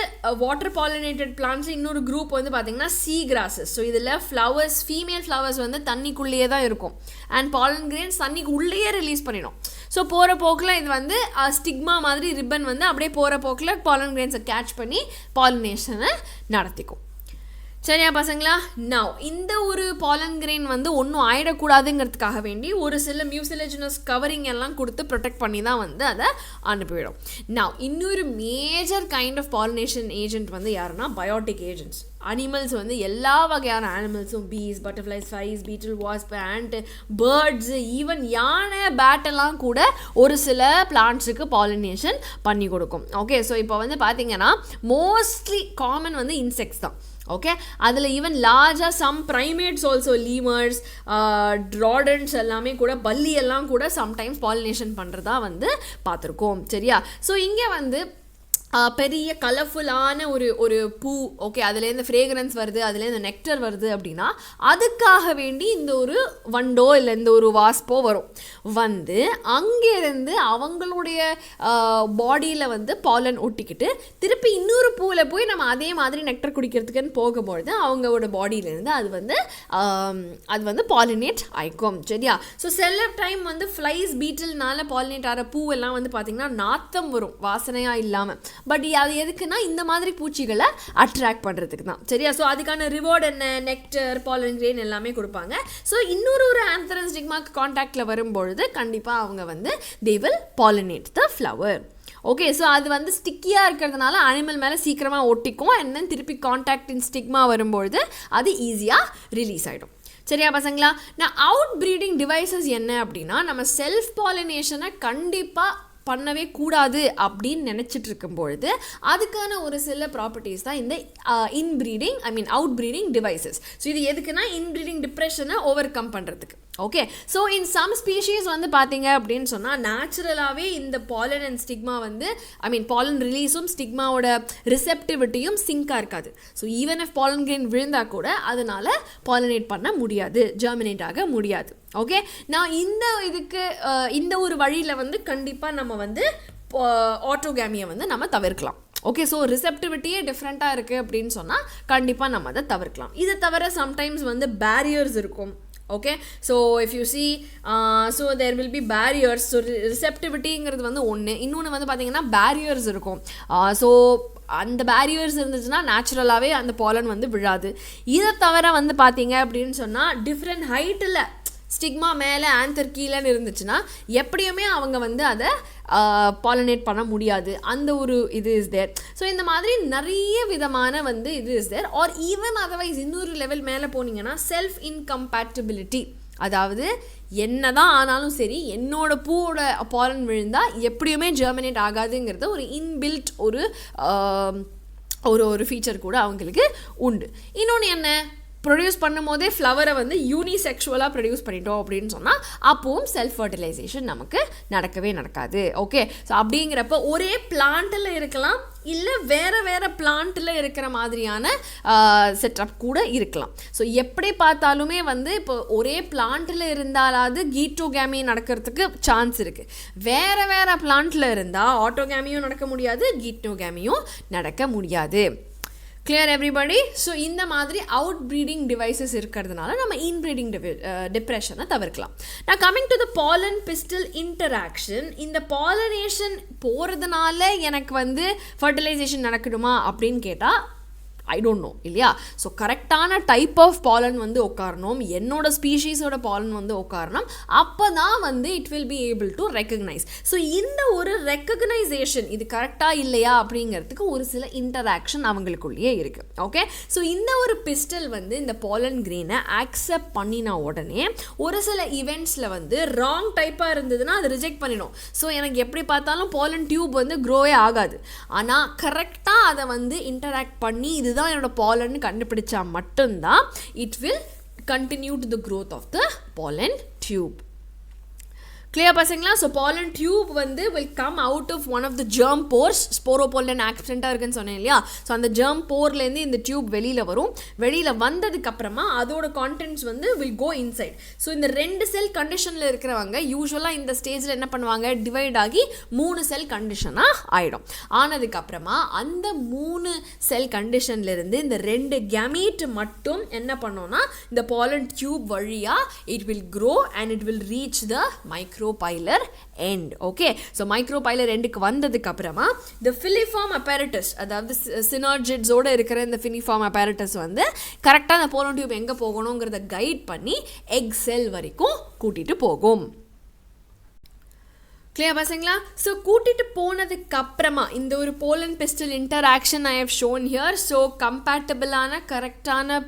வாட்டர் பாலினேட்டட் பிளான்ட்ஸ் இன்னொரு குரூப் வந்து பார்த்திங்கன்னா சீ கிராசஸ். ஸோ இதில் ஃப்ளவர்ஸ், ஃபீமேல் ஃப்ளவர்ஸ் வந்து தண்ணிக்குள்ளேயே தான் இருக்கும் அண்ட் பாலன் கிரெயின்ஸ் தண்ணிக்கு உள்ளேயே ரிலீஸ் பண்ணிடும். ஸோ போகிற போக்கில் இது வந்து ஸ்டிக்மா மாதிரி ரிப்பன் வந்து அப்படியே போகிற போக்கில் பாலன் கிரெயின்ஸை கேட்ச் பண்ணி பாலினேஷனை நடத்திக்கும். சரியா பசங்களா? நவ் இந்த ஒரு பாலன் கிரெயின் வந்து ஒன்றும் ஆயிடக்கூடாதுங்கிறதுக்காக வேண்டி ஒரு சில மியூசிலேஜினஸ் கவரிங் எல்லாம் கொடுத்து ப்ரொடெக்ட் பண்ணி தான் வந்து அதை அனுப்பிவிடும். நவ் இன்னொரு major kind of pollination agent வந்து யாருன்னா பயோட்டிக் ஏஜென்ட்ஸ். அனிமல்ஸ் வந்து எல்லா வகையான அனிமல்ஸும் bees, butterflies, flies, beetle, wasp, ant, birds, even யானை, பேட்டெல்லாம் கூட ஒரு சில பிளான்ட்ஸுக்கு பாலினேஷன் பண்ணி கொடுக்கும். ஓகே, ஸோ இப்போ வந்து பார்த்தீங்கன்னா மோஸ்ட்லி காமன் வந்து இன்செக்ட்ஸ் தான். ஓகே, அதில் ஈவன் லார்ஜாக சம் ப்ரைமேட்ஸ் ஆல்சோ, லீமர்ஸ், ராடன்ட்ஸ் எல்லாமே கூட, பல்லி எல்லாம் கூட சம்டைம்ஸ் பாலினேஷன் பண்ணுறதா வந்து பார்த்துருக்கோம். சரியா? ஸோ இங்கே வந்து பெரிய கலர்ஃபுல்லான ஒரு பூ, ஓகே, அதுலேருந்து ஃப்ரேக்ரன்ஸ் வருது, அதுலேருந்து நெக்டர் வருது அப்படின்னா அதுக்காக வேண்டி இந்த ஒரு வண்டோ இல்லை இந்த ஒரு வாஸ்போ வரும். வந்து அங்கேருந்து அவங்களுடைய பாடியில் வந்து பாலன் ஒட்டிக்கிட்டு திருப்பி இன்னொரு பூவில் போய் நம்ம அதே மாதிரி நெக்டர் குடிக்கிறதுக்குன்னு போகும்பொழுது அவங்களோட பாடியிலேருந்து அது வந்து பாலினேட் ஆயிக்கும். சரியா? ஸோ சில டைம் வந்து ஃப்ளைஸ், பீட்டில்னால பாலினேட் ஆகிற பூவெல்லாம் வந்து பார்த்திங்கன்னா நாத்தம் வரும், வாசனையாக இல்லாமல். பட் அது எதுக்குன்னா இந்த மாதிரி பூச்சிகளை அட்ராக்ட் பண்ணுறதுக்கு தான். சரியா? ஸோ அதுக்கான ரிவார்டு என்ன? நெக்டர், பாலன் கிரெயின் எல்லாமே கொடுப்பாங்க. ஸோ இன்னொரு ஆந்தர் அண்ட் ஸ்டிக்மாக்கு கான்டாக்டில் வரும்பொழுது கண்டிப்பாக அவங்க வந்து they will pollinate the flower. Okay, so அது வந்து ஸ்டிக்கியாக இருக்கிறதுனால அனிமல் மேலே சீக்கிரமாக ஒட்டிக்கும் அண்ட் தென் திருப்பி கான்டாக்ட் இன் ஸ்டிக்மா வரும்பொழுது அது ஈஸியாக ரிலீஸ் ஆகிடும். சரியா பசங்களா? நான் அவுட் ப்ரீடிங் டிவைசஸ் என்ன அப்படின்னா நம்ம செல்ஃப் பாலினேஷனை கண்டிப்பாக பண்ணவே கூடாது அப்படின்னு நினச்சிட்டு இருக்கும்பொழுது அதுக்கான ஒரு சில ப்ராப்பர்ட்டிஸ் தான் இந்த inbreeding outbreeding devices. So இது எதுக்குன்னா இன்ப்ரீடிங் டிப்ரெஷனை ஓவர் கம் பண்ணுறதுக்கு. Okay, so in some species வந்து பார்த்தீங்க அப்படின்னு சொன்னால் நேச்சுரலாகவே இந்த பாலன் அண்ட் ஸ்டிக்மா வந்து பாலன் ரிலீஸும் ஸ்டிக்மாவோட ரிசெப்டிவிட்டியும் சிங்காக இருக்காது. So even if Balan grain விழுந்தால் கூட அதனால் பாலினேட் பண்ண முடியாது, ஜெர்மினேட் ஆக முடியாது. ஓகே, நான் இந்த ஒரு வழியில் வந்து கண்டிப்பாக நம்ம வந்து ஆட்டோகேமியை வந்து நம்ம தவிர்க்கலாம். ஓகே, ஸோ ரிசெப்டிவிட்டியே டிஃப்ரெண்ட்டாக இருக்குது அப்படின்னு சொன்னால் கண்டிப்பாக நம்ம அதை தவிர்க்கலாம். இதை தவிர சம்டைம்ஸ் வந்து பேரியர்ஸ் இருக்கும். Okay, so if you see so there will be barriers. So ரிசெப்டிவிட்டிங்கிறது வந்து ஒன்று. இன்னொன்று வந்து பார்த்திங்கன்னா பேரியர்ஸ் இருக்கும். ஸோ அந்த பேரியர்ஸ் இருந்துச்சுன்னா நேச்சுரலாகவே அந்த பாலன் வந்து விழாது. இதை தவிர வந்து பார்த்தீங்க அப்படின்னு சொன்னால் டிஃப்ரெண்ட் ஹைட்டில் ஸ்டிக்மா மேலே ஆந்தர் கீழேன்னு இருந்துச்சுன்னா எப்படியுமே அவங்க வந்து அதை பாலினேட் பண்ண முடியாது. அந்த ஒரு இது இஸ் தேர். ஸோ இந்த மாதிரி நிறைய விதமான வந்து இது is there. Or even otherwise இன்னொரு லெவல் மேலே போனீங்கன்னா செல்ஃப் இன்கம்பேட்டபிலிட்டி. அதாவது என்ன தான் ஆனாலும் சரி என்னோட பூவோட பாலன் விழுந்தால் எப்படியுமே ஜெர்மினேட் ஆகாதுங்கிறது ஒரு இன்பில்ட் ஒரு ஃபீச்சர் கூட அவங்களுக்கு உண்டு. இன்னொன்று என்ன? ப்ரொடியூஸ் பண்ணும் போதே ஃப்ளவரை வந்து யூனிசெக்ஷுவலாக ப்ரொடியூஸ் பண்ணிட்டோம் அப்படின்னு சொன்னால் அப்போவும் செல்ஃப் ஃபர்டிலைசேஷன் நமக்கு நடக்கவே நடக்காது. ஓகே, ஸோ அப்படிங்கிறப்ப ஒரே பிளான்ட்டில் இருக்கலாம், இல்லை வேறு பிளான்ட்டில் இருக்கிற மாதிரியான செட்டப் கூட இருக்கலாம். ஸோ எப்படி பார்த்தாலுமே வந்து இப்போ ஒரே பிளான்ட்டில் இருந்தாலாவது கீட்டோகேமி நடக்கிறதுக்கு சான்ஸ் இருக்குது. வேறு பிளான்ட்டில் இருந்தால் ஆட்டோகேமியும் நடக்க முடியாது, கீட்டோகேமியும் நடக்க முடியாது. Clear everybody? ஸோ இந்த மாதிரி அவுட் ப்ரீடிங் டிவைசஸ் இருக்கிறதுனால நம்ம இன்ப்ரீடிங் டிப்ரெஷனை தவிர்க்கலாம். நான் கம்மிங் டு த பாலன்-பிஸ்டில் இன்டராக்ஷன். இந்த பாலினேஷன் போகிறதுனால எனக்கு வந்து ஃபர்டிலைசேஷன் நடக்கணுமா அப்படின்னு கேட்டால் ஐ டோன்ட் நோ, இல்லையா? ஸோ கரெக்டான டைப் ஆஃப் பாலன் வந்து உட்காரணும், என்னோட ஸ்பீஷீஸோட பாலன் வந்து உட்காரணும். அப்போ தான் வந்து it will be able to recognise. So இந்த ஒரு ரெக்கக்னைசேஷன் இது கரெக்டாக இல்லையா அப்படிங்கிறதுக்கு ஒரு சில இன்டராக்ஷன் அவங்களுக்குள்ளேயே இருக்குது. ஓகே, ஸோ இந்த ஒரு பிஸ்டல் வந்து இந்த பாலன் கிரெயினை ஆக்செப்ட் பண்ணின உடனே ஒரு சில ஈவெண்ட்ஸில் வந்து ராங் டைப்பாக இருந்ததுன்னா அது ரிஜெக்ட் பண்ணிடும். ஸோ எனக்கு எப்படி பார்த்தாலும் பாலன் டியூப் வந்து க்ரோவே ஆகாது. ஆனால் கரெக்டாக அதை வந்து இன்டராக்ட் பண்ணி இது தான் என்னோட பாலன்னு கண்டுபிடிச்சா மட்டும்தான் it will continue to the growth of the pollen tube. Clear pasangla? So pollen tube வந்து will come out of one of the germ pores. Sporopollen absent-ஆ இருக்குன்னு சொன்னேன் இல்லையா? So அந்த germ pore-லேருந்து இந்த tube வெளியில வரும். வெளியில வந்ததுக்கு அப்புறமா அதோட contents வந்து will go inside. So இந்த ரெண்டு செல் கண்டிஷன்ல இருக்கிறவங்க யூசுவலா இந்த ஸ்டேஜ்ல என்ன பண்ணுவாங்க? டிவைட் ஆகி 3 செல் கண்டிஷனா ஆயிடும். ஆனதுக்கு அப்புறமா அந்த 3 செல் கண்டிஷன்ல இருந்து இந்த ரெண்டு கேமீட் மட்டும் என்ன பண்ணோம்னா இந்த pollen tube வழியா it will grow and it will reach the micropylar end. Okay, so micropylar end க்கு வந்ததுக்கு அப்புறமா the filiform apparatus அதாவது synergids ஓட இருக்கிற இந்த filiform apparatus வந்து கரெக்ட்டா அந்த pollen tube எங்க போகணும்ங்கறத கைட் பண்ணி egg cell வரைக்கும் கூட்டிட்டு போகும். Clear pasangla? So கூட்டிட்டு போனதுக்கு அப்புறமா இந்த ஒரு pollen-pistil interaction I have shown here. So compatible ஆன கரெக்டான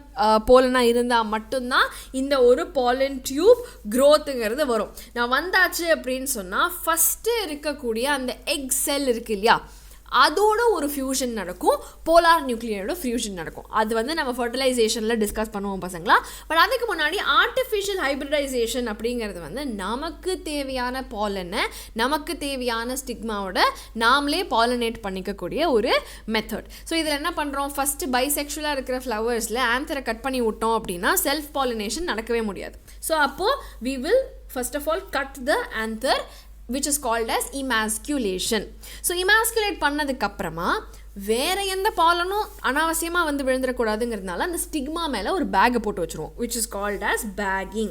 pollen இருந்தா மட்டும்தான் இந்த ஒரு pollen tube growthங்கிறது வரும். நான் வந்தாச்சு அப்படின்னு சொன்னா ஃபர்ஸ்ட் இருக்கக்கூடிய அந்த egg cell இருக்கு இல்லையா, அதோட ஒரு ஃபியூஷன் நடக்கும், போலார் நியூக்ளியோட ஃபியூஷன் நடக்கும். அது வந்து நம்ம ஃபர்டிலைசேஷனில் டிஸ்கஸ் பண்ணுவோம் பசங்களா. பட் அதுக்கு முன்னாடி ஆர்டிஃபிஷியல் ஹைப்ரிடைசேஷன் அப்படிங்கிறது வந்து நமக்கு தேவையான பாலனை நமக்கு தேவையான ஸ்டிக்மாவோட நாமளே பாலனேட் பண்ணிக்கக்கூடிய ஒரு மெத்தட். ஸோ இதில் என்ன பண்ணுறோம், ஃபஸ்ட்டு பைசெக்ஷுவலாக இருக்கிற ஃப்ளவர்ஸில் ஆந்தரை கட் பண்ணி விட்டோம் அப்படின்னா செல்ஃப் பாலினேஷன் நடக்கவே முடியாது. ஸோ அப்போது we will first of all cut the anther which is called as emasculation. So emasculate பண்ணதுக்கு அப்புறமா வேற எந்த பாலனும் அனாவசியமாக வந்து விழுந்துடக்கூடாதுங்கிறதுனால அந்த ஸ்டிக்மா மேலே ஒரு பேக்கை போட்டு வச்சுருவோம், which is called as bagging.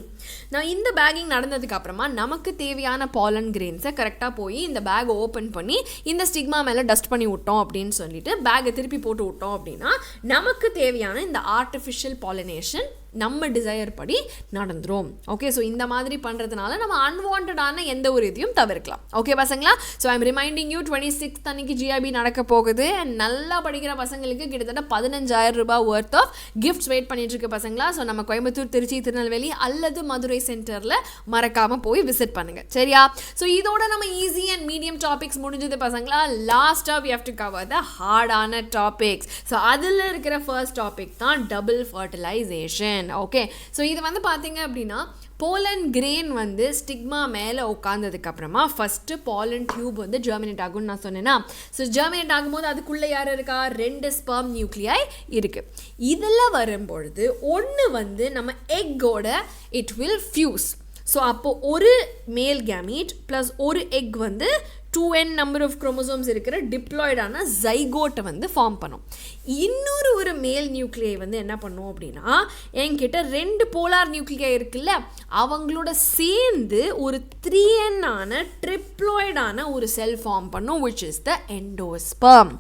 நான் இந்த பேக்கிங் நடந்ததுக்கு அப்புறமா நமக்கு தேவையான பாலன் கிரெயின்ஸை கரெக்டாக போய் இந்த பேக்கை ஓப்பன் பண்ணி இந்த ஸ்டிக்மா மேலே டஸ்ட் பண்ணி விட்டோம் அப்படின்னு சொல்லிட்டு பேக்கை திருப்பி போட்டு விட்டோம் அப்படின்னா நமக்கு தேவையான இந்த ஆர்டிஃபிஷியல் பாலினேஷன் நம்ம டிசையர் படி நடந்துரும். ஓகே, ஸோ இந்த மாதிரி பண்ணுறதுனால நம்ம அன்வான்டான எந்த ஒரு இதையும் தவிர்க்கலாம். ஓகே பசங்களா? So I'm reminding you 26th அன்னைக்கு GIB நடக்க போகுது. அண்ட் நல்லா படிக்கிற பசங்களுக்கு கிட்டத்தட்ட 15,000 ரூபாய் ஒர்த் ஆஃப் கிஃப்ட்ஸ் வெயிட் பண்ணிட்டு இருக்கு பசங்களா. ஸோ நம்ம கோயம்புத்தூர், திருச்சி, திருநெல்வேலி அல்லது மதுரை சென்டரில் மறக்காமல் போய் விசிட் பண்ணுங்க, சரியா? ஸோ இதோட நம்ம ஈஸி அண்ட் மீடியம் டாபிக்ஸ் முடிஞ்சது பசங்களா. லாஸ்ட்டாக we have to cover the ஹார்டான டாபிக்ஸ். ஸோ அதில் இருக்கிற ஃபர்ஸ்ட் டாபிக் தான் டபுள் ஃபர்டிலைசேஷன். ஓகே, ஸோ இது வந்து பார்த்தீங்க அப்படின்னா போலன் கிரெயின் வந்து ஸ்டிக்மா மேலே உட்காந்ததுக்கு அப்புறமா ஃபஸ்ட்டு பாலன் டியூப் வந்து ஜெர்மினேட் ஆகும்னு நான் சொன்னேன்னா. ஸோ ஜெர்மினேட் ஆகும்போது அதுக்குள்ளே யார் இருக்கா, 2 ஸ்பெர்ம் நியூக்ளியாய் இருக்குது. இதில் வரும்பொழுது ஒன்று வந்து நம்ம எக்கோட இட் வில் ஃபியூஸ். ஸோ அப்போது ஒரு மேல் கேமீட் ப்ளஸ் ஒரு எக் வந்து 2n நம்பர் ஆஃப் குரோமோசோம்ஸ் இருக்கிற டிப்ளாய்டான ஜைகோட்டை வந்து ஃபார்ம் பண்ணும். இன்னொரு ஒரு மேல் நியூக்ளியை வந்து என்ன பண்ணும் அப்படின்னா என்கிட்ட 2 போலார் நியூக்ளியை இருக்குல்ல, அவங்களோட சேர்ந்து ஒரு 3n ஆன ட்ரிப்ளாய்டான ஒரு செல் ஃபார்ம் பண்ணும், which is the endosperm.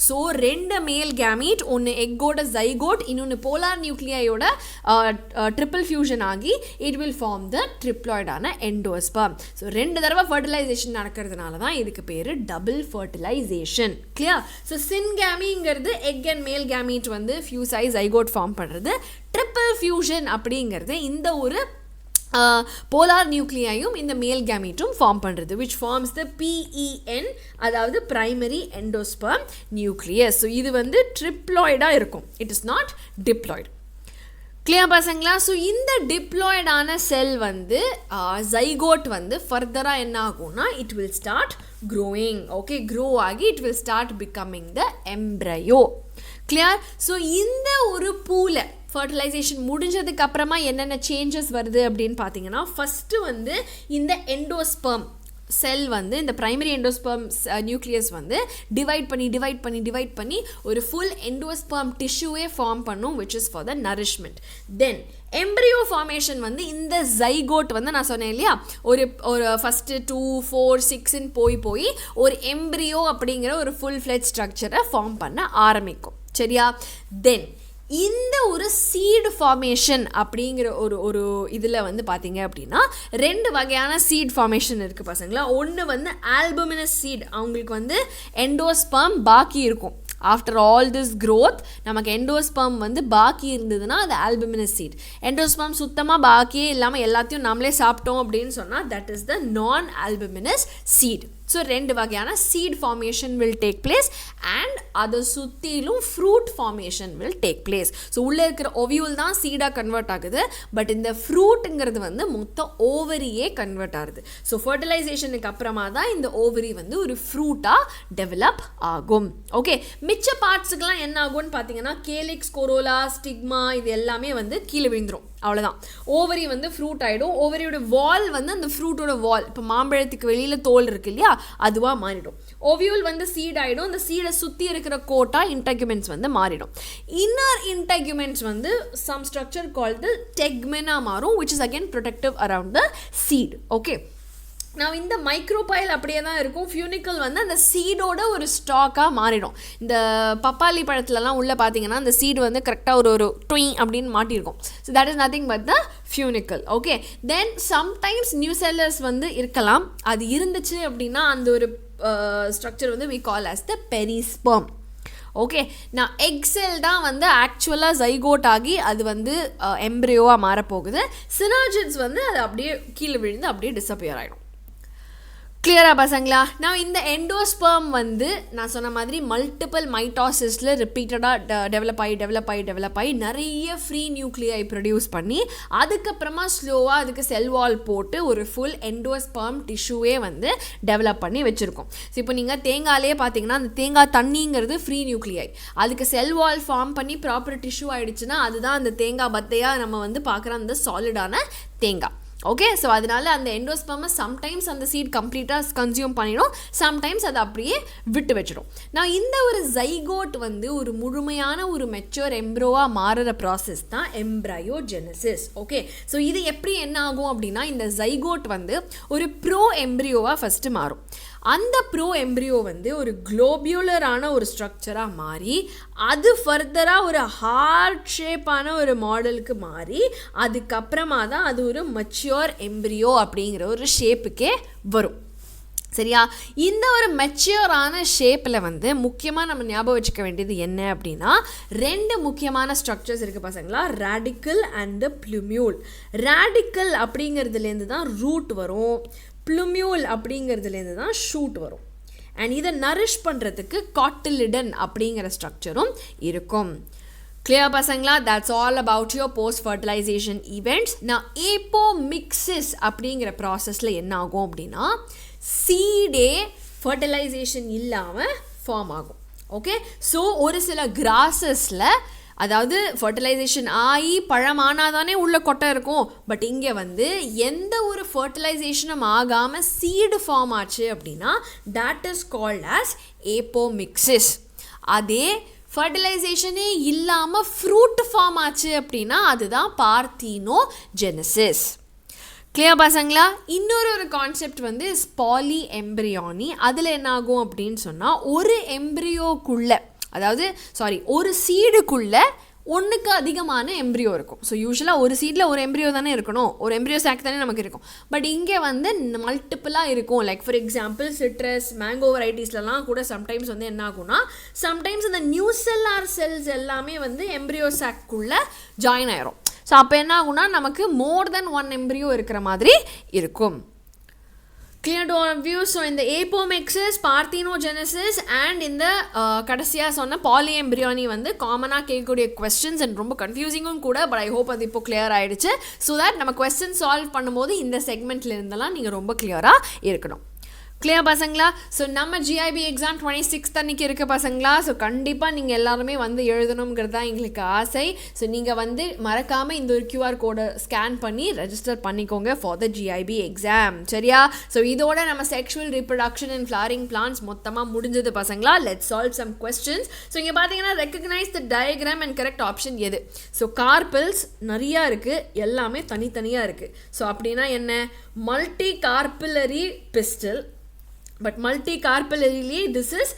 So 2 male gamete, ஒன்று எக்கோட ஜைகோட், இன்னொன்று போலார் நியூக்ளியோட ட்ரிபிள் ஃபியூஷன் ஆகி இட் வில் ஃபார்ம் த ட்ரிப்ளாய்டான எண்டோஸ்பெர்ம். ஸோ 2 தடவை ஃபர்டிலைசேஷன் நடக்கிறதுனால தான் இதுக்கு பேர் டபுள் ஃபர்டிலைசேஷன். கிளியர்? ஸோ சின்கேமிங்கிறது எக் அண்ட் மேல் கேமீட் வந்து ஃபியூஸ் ஆகி ஜைகோட் ஃபார்ம் பண்ணுறது. ட்ரிபிள் ஃபியூஷன் அப்படிங்கிறது இந்த ஒரு போலார் நியூக்ளியையும் இந்த மேல் கேமீட்டும் ஃபார்ம் பண்ணுறது, which forms the PEN, அதாவது பிரைமரி எண்டோஸ்பெர்ம் நியூக்ளியஸ். ஸோ இது வந்து ட்ரிப்ளாய்டாக இருக்கும், it is not diploid. Clear பசங்களா? ஸோ இந்த டிப்ளாய்டான செல் வந்து ஜைகோட் வந்து ஃபர்தராக என்ன ஆகும்னா it will start growing. Okay, grow ஆகி it will start becoming the embryo. Clear? So இந்த ஒரு பூவில் ஃபர்டிலைசேஷன் முடிஞ்சதுக்கு அப்புறமா என்னென்ன சேஞ்சஸ் வருது அப்படின்னு பார்த்தீங்கன்னா, ஃபஸ்ட்டு வந்து இந்த எண்டோஸ்பெர்ம் செல் வந்து இந்த பிரைமரி எண்டோஸ்பெர்ம் நியூக்ளியஸ் வந்து டிவைட் பண்ணி ஒரு ஃபுல் எண்டோஸ்பெர்ம் டிஷ்யூவே ஃபார்ம் பண்ணும், which is for the nourishment. Then embryo formation வந்து இந்த ஜைகோட் வந்து நான் சொன்னேன் இல்லையா, ஒரு ஃபஸ்ட்டு 2, 4, 6ன்னு போய் ஒரு எம்ப்ரியோ அப்படிங்கிற ஒரு ஃபுல் ஃப்ளெஜ் ஸ்ட்ரக்சரை ஃபார்ம் பண்ண ஆரம்பிக்கும், சரியா? தென் இந்த ஒரு சீடு ஃபார்மேஷன் அப்படிங்கிற ஒரு இதில் வந்து பார்த்தீங்க அப்படின்னா 2 வகையான சீட் ஃபார்மேஷன் இருக்குது பசங்களா. ஒன்று வந்து ஆல்புமினஸ் சீட், அவங்களுக்கு வந்து எண்டோஸ்பெர்ம் பாக்கி இருக்கும், After all this growth நமக்கு endosperm வந்து பாக்கி இருந்ததுன்னா அது albuminous seed. Endosperm சுத்தமாக பாக்கியே இல்லாமல் எல்லாத்தையும் நம்மளே சாப்பிட்டோம் அப்படின்னு சொன்னால் that is the non-albuminous seed. So ரெண்டு வகையான seed formation will take place and அதை சுற்றிலும் fruit formation will take place. So உள்ளே இருக்கிற ovule தான் seed-ஆ convert ஆகுது, பட் இந்த fruitங்கிறது வந்து மொத்தம் ஓவரியே convert ஆகுது. ஸோ ஃபர்டிலைசேஷனுக்கு அப்புறமா தான் இந்த ஓவரி வந்து ஒரு ஃப்ரூட்டாக டெவலப் ஆகும். ஓகே, மிச்ச பார்ட்ஸுக்கெல்லாம் என்ன ஆகும்னு பார்த்தீங்கன்னா கேலிக்ஸ், கொரோலா, ஸ்டிக்மா இது எல்லாமே வந்து கீழே விழுந்துடும். அவ்வளோதான். ஓவரி வந்து ஃப்ரூட் ஆகிடும். ஓவரியோட வால் வந்து அந்த ஃப்ரூட்டோட வால், இப்போ மாம்பழத்துக்கு வெளியில் தோல் இருக்கு இல்லையா, அதுவாக மாறிடும். ஓவியூல் வந்து சீட் ஆகிடும். அந்த சீடை சுற்றி இருக்கிற கோட்டா இன்டெகுமெண்ட்ஸ் வந்து மாறிடும். இன்னர் இன்டெகுமெண்ட்ஸ் வந்து சம் ஸ்ட்ரக்சர் கால்டு டெக்மெனா மாறும், which is again protective around the seed. Okay, நான் இந்த மைக்ரோபைல் அப்படியே தான் இருக்கும். ஃபியூனிக்கல் வந்து அந்த சீடோட ஒரு ஸ்டாக்காக மாறிடும். இந்த பப்பாளி பழத்துலலாம் உள்ளே பார்த்தீங்கன்னா அந்த சீடு வந்து கரெக்டாக ஒரு ட்விங் அப்படின்னு மாட்டியிருக்கும். So that is nothing but the funicle. Okay, then sometimes nucellus வந்து இருக்கலாம். அது இருந்துச்சு அப்படின்னா அந்த ஒரு ஸ்ட்ரக்சர் வந்து we call as the perisperm. Okay, நான் எக்ஸெல் தான் வந்து ஆக்சுவலாக ஜைகோட் ஆகி அது வந்து எம்ப்ரியோவாக மாறப்போகுது. சினர்ஜிட்ஸ் வந்து அது அப்படியே கீழே விழுந்து அப்படியே டிஸப்பியர் ஆகிடும். கிளியரா பசங்களா? நான் இந்த எண்டோஸ்பெர்ம் வந்து நான் சொன்ன மாதிரி மல்டிபிள் மைட்டாசிஸில் ரிப்பீட்டடாக டெவலப் ஆகி நிறைய ஃப்ரீ நியூக்ளியை ப்ரொடியூஸ் பண்ணி அதுக்கப்புறமா ஸ்லோவாக அதுக்கு செல் வால் போட்டு ஒரு ஃபுல் எண்டோஸ்பெர்ம் டிஷ்யூவே வந்து டெவலப் பண்ணி வச்சுருக்கோம். ஸோ இப்போ நீங்கள் தேங்காயிலே பார்த்தீங்கன்னா அந்த தேங்காய் தண்ணிங்கிறது ஃப்ரீ நியூக்ளியை, அதுக்கு செல் வால் ஃபார்ம் பண்ணி ப்ராப்பர் டிஷ்யூ ஆகிடுச்சுன்னா அதுதான் அந்த தேங்காய் பத்தையாக நம்ம வந்து பார்க்குற அந்த சாலிடான தேங்காய். ஓகே, ஸோ அதனால அந்த எண்டோஸ்பெர்மை சம்டைம்ஸ் அந்த சீட் கம்ப்ளீட்டாக கன்சியூம் பண்ணிடும், சம்டைம்ஸ் அதை அப்படியே விட்டு வச்சிடும். நான் இந்த ஒரு ஜைகோட் வந்து ஒரு முழுமையான ஒரு மெச்சூர் எம்ப்ரோவாக மாறுற ப்ராசஸ் தான் எம்ப்ரயோஜெனசிஸ். ஓகே, ஸோ இது எப்படி என்ன ஆகும் அப்படின்னா இந்த ஜைகோட் வந்து ஒரு ப்ரோ எம்ப்ரியோவாக ஃபஸ்ட்டு மாறும். அந்த ப்ரோ எம்ப்ரியோ வந்து ஒரு குளோபியூலரான ஒரு ஸ்ட்ரக்சராக மாறி அது ஃபர்தராக ஒரு ஹார்ட் ஷேப்பான ஒரு மாடலுக்கு மாறி அதுக்கப்புறமா தான் அது ஒரு மெச்சூர் எம்ப்ரியோ அப்படிங்கிற ஒரு ஷேப்புக்கே வரும். சரியா? இந்த ஒரு மெச்சூரான ஷேப்பில் வந்து முக்கியமாக நம்ம ஞாபகம் வச்சுக்க வேண்டியது என்ன அப்படின்னா ரெண்டு முக்கியமான ஸ்ட்ரக்சர்ஸ் இருக்குது பசங்களா, ரேடிக்கல் அண்டு ப்ளூமியூல். ரேடிக்கல் அப்படிங்கிறதுலேருந்து தான் ரூட் வரும், ப்ளூமியூல் அப்படிங்கிறதுலேருந்து தான் ஷூட் வரும். அண்ட் இதை நரிஷ் பண்ணுறதுக்கு காட்டிலிடன் அப்படிங்கிற ஸ்ட்ரக்சரும் இருக்கும். கிளியர் பசங்களா? That's all about your post fertilisation events. நான் ஏப்போமிக்சிஸ் அப்படிங்கிற ப்ராசஸில் என்ன ஆகும் அப்படின்னா சீடே ஃபர்டிலைசேஷன் இல்லாமல் ஃபார்ம் ஆகும். ஓகே, ஸோ ஒரு சில கிராஸஸில் அதாவது ஃபர்டிலைசேஷன் ஆகி பழமானாதானே உள்ள கொட்டை இருக்கும், பட் இங்கே வந்து எந்த ஒரு ஃபர்டிலைசேஷனும் ஆகாமல் சீடு ஃபார்ம் ஆச்சு அப்படின்னா தட் இஸ் கால்ட் ஆஸ் ஏப்போமிக்சிஸ். அதே ஃபர்டிலைசேஷனே இல்லாமல் ஃப்ரூட் ஃபார்ம் ஆச்சு அப்படின்னா அதுதான் பார்த்தீனோஜெனசிஸ். கிளியர் பசங்களா? இன்னொரு கான்செப்ட் வந்து பாலி எம்ப்ரியானி. அதில் என்ன ஆகும் அப்படின்னு சொன்னால் ஒரு எம்ப்ரியோக்குள்ளே ஒரு சீடுக்குள்ளே ஒன்றுக்கு அதிகமான எம்ப்ரியோ இருக்கும். ஸோ யூஸ்வலாக ஒரு சீடில் ஒரு எம்ப்ரியோ தானே இருக்கணும், ஒரு எம்ப்ரியோ சாக் தானே நமக்கு இருக்கும். பட் இங்கே வந்து மல்டிப்புளாக இருக்கும். Like for example citrus, mango வெரைட்டிஸ்லலாம் கூட சம்டைம்ஸ் வந்து என்ன ஆகும்னா சம்டைம்ஸ் இந்த நியூசெல்லார் செல்ஸ் எல்லாமே வந்து எம்ப்ரியோ சாக்குள்ளே ஜாயின் ஆயிரும். ஸோ அப்போ என்ன ஆகும்னா நமக்கு மோர் தென் ஒன் எம்ப்ரியோ இருக்கிற மாதிரி இருக்கும். Clear to all of you? So in the apomixis, parthenogenesis and in the கடைசியாக சொன்ன polyembryony வந்து காமனாக கேட்கக்கூடிய questions and ரொம்ப கன்ஃபியூசிங்கும் கூட, பட் ஐ ஹோப் அது இப்போ கிளியர் ஆகிடுச்சு. ஸோ தட் நம்ம கொஸ்டின் சால்வ் பண்ணும்போது இந்த செக்மெண்ட்ல இருந்தெல்லாம் நீங்கள் ரொம்ப கிளியராக இருக்கணும். கிளியர் பசங்களா? ஸோ நம்ம GIB எக்ஸாம் 26th அன்றைக்கி இருக்க பசங்களா. ஸோ கண்டிப்பாக நீங்கள் எல்லாருமே வந்து எழுதணுங்கிறது தான் எங்களுக்கு ஆசை. ஸோ நீங்கள் வந்து மறக்காமல் இந்த ஒரு QR கோடை ஸ்கேன் பண்ணி ரெஜிஸ்டர் பண்ணிக்கோங்க ஃபார் த GIB எக்ஸாம். சரியா? ஸோ இதோட நம்ம sexual reproduction and flowering plants மொத்தமாக முடிஞ்சது பசங்களா. Let's solve some questions. So இங்கே பார்த்தீங்கன்னா recognise the diagram and correct option எது? ஸோ கார்பில்ஸ் நிறையா இருக்குது, எல்லாமே தனித்தனியாக இருக்குது. ஸோ அப்படின்னா என்ன? Multi carpellary pistil, but multi கார்பிலரிலே திஸ் இஸ்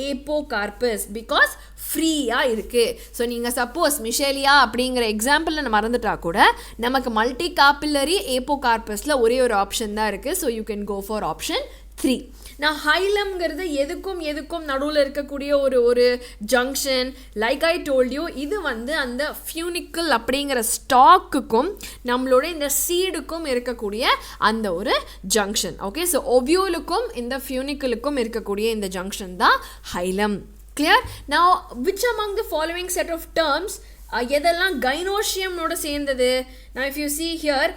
ஏப்போகார்பஸ் பிகாஸ் ஃப்ரீயாக இருக்குது. ஸோ நீங்கள் சப்போஸ் மிஷேலியா அப்படிங்கிற எக்ஸாம்பிளில் நம்ம மறந்துட்டா கூட நமக்கு மல்டி கார்பிலரி ஏப்போகார்பஸில் ஒரே ஒரு ஆப்ஷன் தான் இருக்குது. So you can go for option 3. நான் ஹைலம்ங்கிறது எதுக்கும் நடுவில் இருக்கக்கூடிய ஒரு junction. Like I told you, இது வந்து அந்த ஃபியூனிக்கல் அப்படிங்கிற ஸ்டாக்குக்கும் நம்மளோட இந்த சீடுக்கும் இருக்கக்கூடிய அந்த ஒரு ஜங்ஷன். ஓகே, ஸோ ஒவ்யூலுக்கும் இந்த ஃபியூனிக்கலுக்கும் இருக்கக்கூடிய இந்த ஜங்ஷன் தான் ஹைலம். Clear? Now, which among the following set of terms எதெல்லாம் கைனோஷியமோட சேர்ந்தது? Now, if you see here,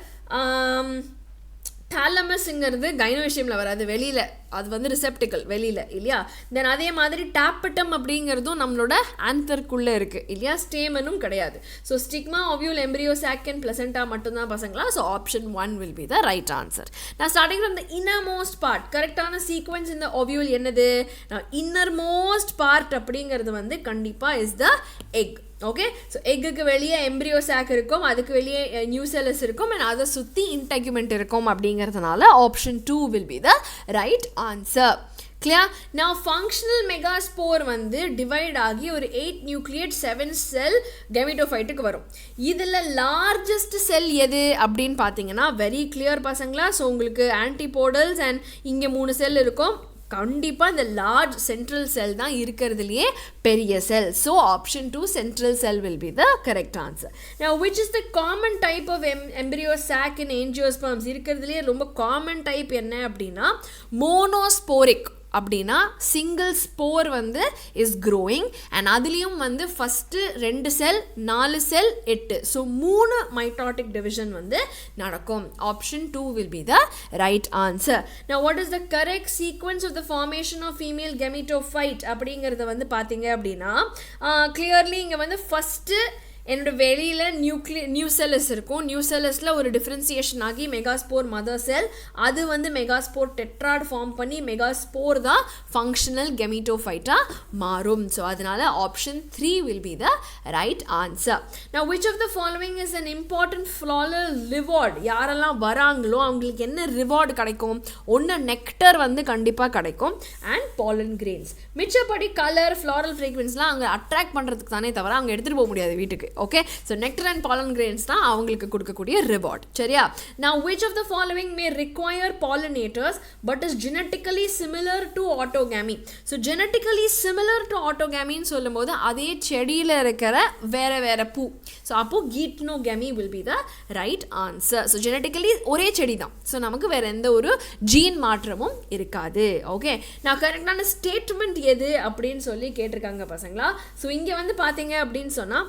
தாலமஸ்ங்கிறது கைனோஷியமில் வராது, வெளியில், அது வந்து ரிசெப்டிக்கல் வெளியில் இல்லையா. தென் அதே மாதிரி டாப்பட்டம் அப்படிங்கிறதும் நம்மளோட ஆந்தர்க்குள்ளே இருக்குது இல்லையா, ஸ்டேமனும் கிடையாது. So stigma, ovule, embryo, sac and placenta மட்டும்தான் பசங்களா. So option 1 will be the right answer. நான் starting from the innermost part, கரெக்டான சீக்வன்ஸ் இந்த ஒவ்யூல் என்னது? நான் இன்னர்மோஸ்ட் பார்ட் அப்படிங்கிறது வந்து கண்டிப்பாக is the egg. Okay, so எக்குக்கு வெளியே எம்ப்ரியோ சாக் இருக்கும், அதுக்கு வெளியே நியூசெல்லஸ் இருக்கும், அண்ட் அதை சுற்றி இன்டெகுமெண்ட் இருக்கும். அப்படிங்கிறதுனால option 2 will be the right answer. Clear? Now functional megaspore வந்து டிவைட் ஆகி ஒரு 8 நியூக்ளியேட் 7 செல் கெமிட்டோஃபைட்டுக்கு வரும். இதில் லார்ஜஸ்ட் செல் எது அப்படின்னு பார்த்தீங்கன்னா வெரி கிளியர் பசங்களா. ஸோ உங்களுக்கு ஆன்டிபோடல்ஸ் அண்ட் இங்கே 3 செல் இருக்கும். கண்டிப்பாக இந்த லார்ஜ் சென்ட்ரல் செல் தான் இருக்கிறதுலையே பெரிய cell. So option 2 central cell will be the correct answer. Now which is the common type of embryo sac in angiosperms? இருக்கிறதுலையே ரொம்ப காமன் டைப் என்ன அப்படின்னா மோனோஸ்போரிக். அப்படின்னா சிங்கிள் ஸ்போர் வந்து இஸ் க்ரோயிங் அண்ட் அதுலேயும் வந்து ஃபஸ்ட்டு 2 செல் 4 செல் 8, ஸோ 3 மைட்டாட்டிக் டிவிஷன் வந்து நடக்கும். Option 2 will be the right answer. Now what is the correct sequence of the formation of female gametophyte அப்படிங்கிறத வந்து பார்த்தீங்க அப்படின்னா கிளியர்லி இங்கே வந்து ஃபஸ்ட்டு என்னோட வெளியில் நியூசெல்லஸ் இருக்கும். நியூசெல்லஸில் ஒரு டிஃப்ரென்சியேஷன் ஆகி மெகாஸ்போர் மதர் செல், அது வந்து மெகாஸ்போர் டெட்ராட் ஃபார்ம் பண்ணி மெகாஸ்போர் தான் ஃபங்க்ஷனல் கெமிட்டோஃபைட்டாக மாறும். ஸோ அதனால் option 3 will be the right answer. Now which of the following is an important floral reward? யாரெல்லாம் வராங்களோ அவங்களுக்கு என்ன ரிவார்டு கிடைக்கும்? ஒன்று நெக்டர் வந்து கண்டிப்பாக கிடைக்கும் அண்ட் பாலன் கிரெயின்ஸ். மிச்சப்படி கலர், ஃப்ளாரல் ஃப்ரேக்வன்ஸ்லாம் அங்கே அட்ராக்ட் பண்ணுறதுக்கு தானே தவிர அங்கே எடுத்துகிட்டு போக முடியாது வீட்டுக்கு. Okay, so nectar and pollen grains தான் அவங்களுக்கு கொடுக்கக்கூடிய ரிவார்ட். சரியா? Now which of the following may require pollinators but is genetically similar to autogamy? So genetically similar to autogamy சொல்லும் போது அதே செடியில் இருக்கிற வேற பூ. ஸோ அப்போ Gynoecium will be the right answer. So genetically ஒரே செடி தான், ஸோ நமக்கு வேற எந்த ஒரு ஜீன் மாற்றமும் இருக்காது. ஓகே, நான் கரெக்டான ஸ்டேட்மெண்ட் எது அப்படின்னு சொல்லி கேட்டிருக்காங்க பசங்களா. ஸோ இங்கே வந்து பார்த்தீங்க அப்படின்னு சொன்னால்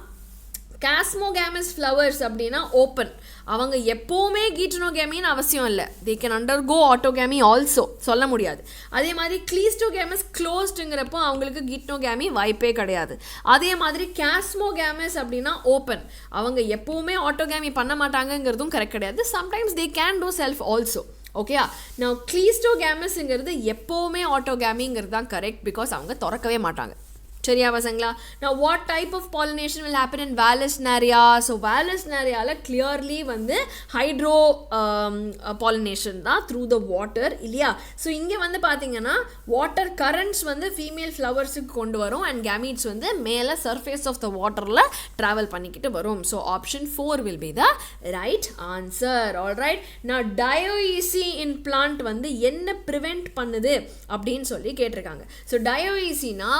Chasmogamy ஃப்ளவர்ஸ் அப்படின்னா ஓப்பன், அவங்க எப்போவுமே கீட்டனோகேமின்னு அவசியம் இல்லை, தே கேன் அண்டர்கோ ஆட்டோகேமி ஆல்சோ, சொல்ல முடியாது. அதே மாதிரி கிளீஸ்டோகேமஸ் க்ளோஸ்டுங்கிறப்போ அவங்களுக்கு கீட்டனோகேமி வாய்ப்பே கிடையாது. அதே மாதிரி கேஸ்மோகேமஸ் அப்படின்னா ஓப்பன், அவங்க எப்போவுமே ஆட்டோகேமி பண்ண மாட்டாங்கங்கிறதும் கரெக்ட் கிடையாது. Sometimes they can do self also. Okay, நான் கிளீஸ்டோகேமஸ்ங்கிறது எப்போவுமே ஆட்டோகேமிங்கிறது தான் கரெக்ட், பிகாஸ் அவங்க திறக்கவே மாட்டாங்க. சரியா பசங்களா? Now what type of pollination will happen in Vallisneria? So Vallisneriaல clearly வந்து ஹைட்ரோ pollination தான் through the water இல்லையா. ஸோ இங்கே வந்து பார்த்தீங்கன்னா வாட்டர் கரண்ட்ஸ் வந்து ஃபீமேல் ஃப்ளவர்ஸுக்கு கொண்டு வரும் அண்ட் கேமீட்ஸ் வந்து மேலே சர்ஃபேஸ் ஆஃப் த வாட்டரில் ட்ராவல் பண்ணிக்கிட்டு வரும். So option 4 will be the right answer. Alright, நான் டயோஈசி இன் பிளான்ட் வந்து என்ன ப்ரிவெண்ட் பண்ணுது அப்படின்னு சொல்லி கேட்டிருக்காங்க. ஸோ டயோஈசினா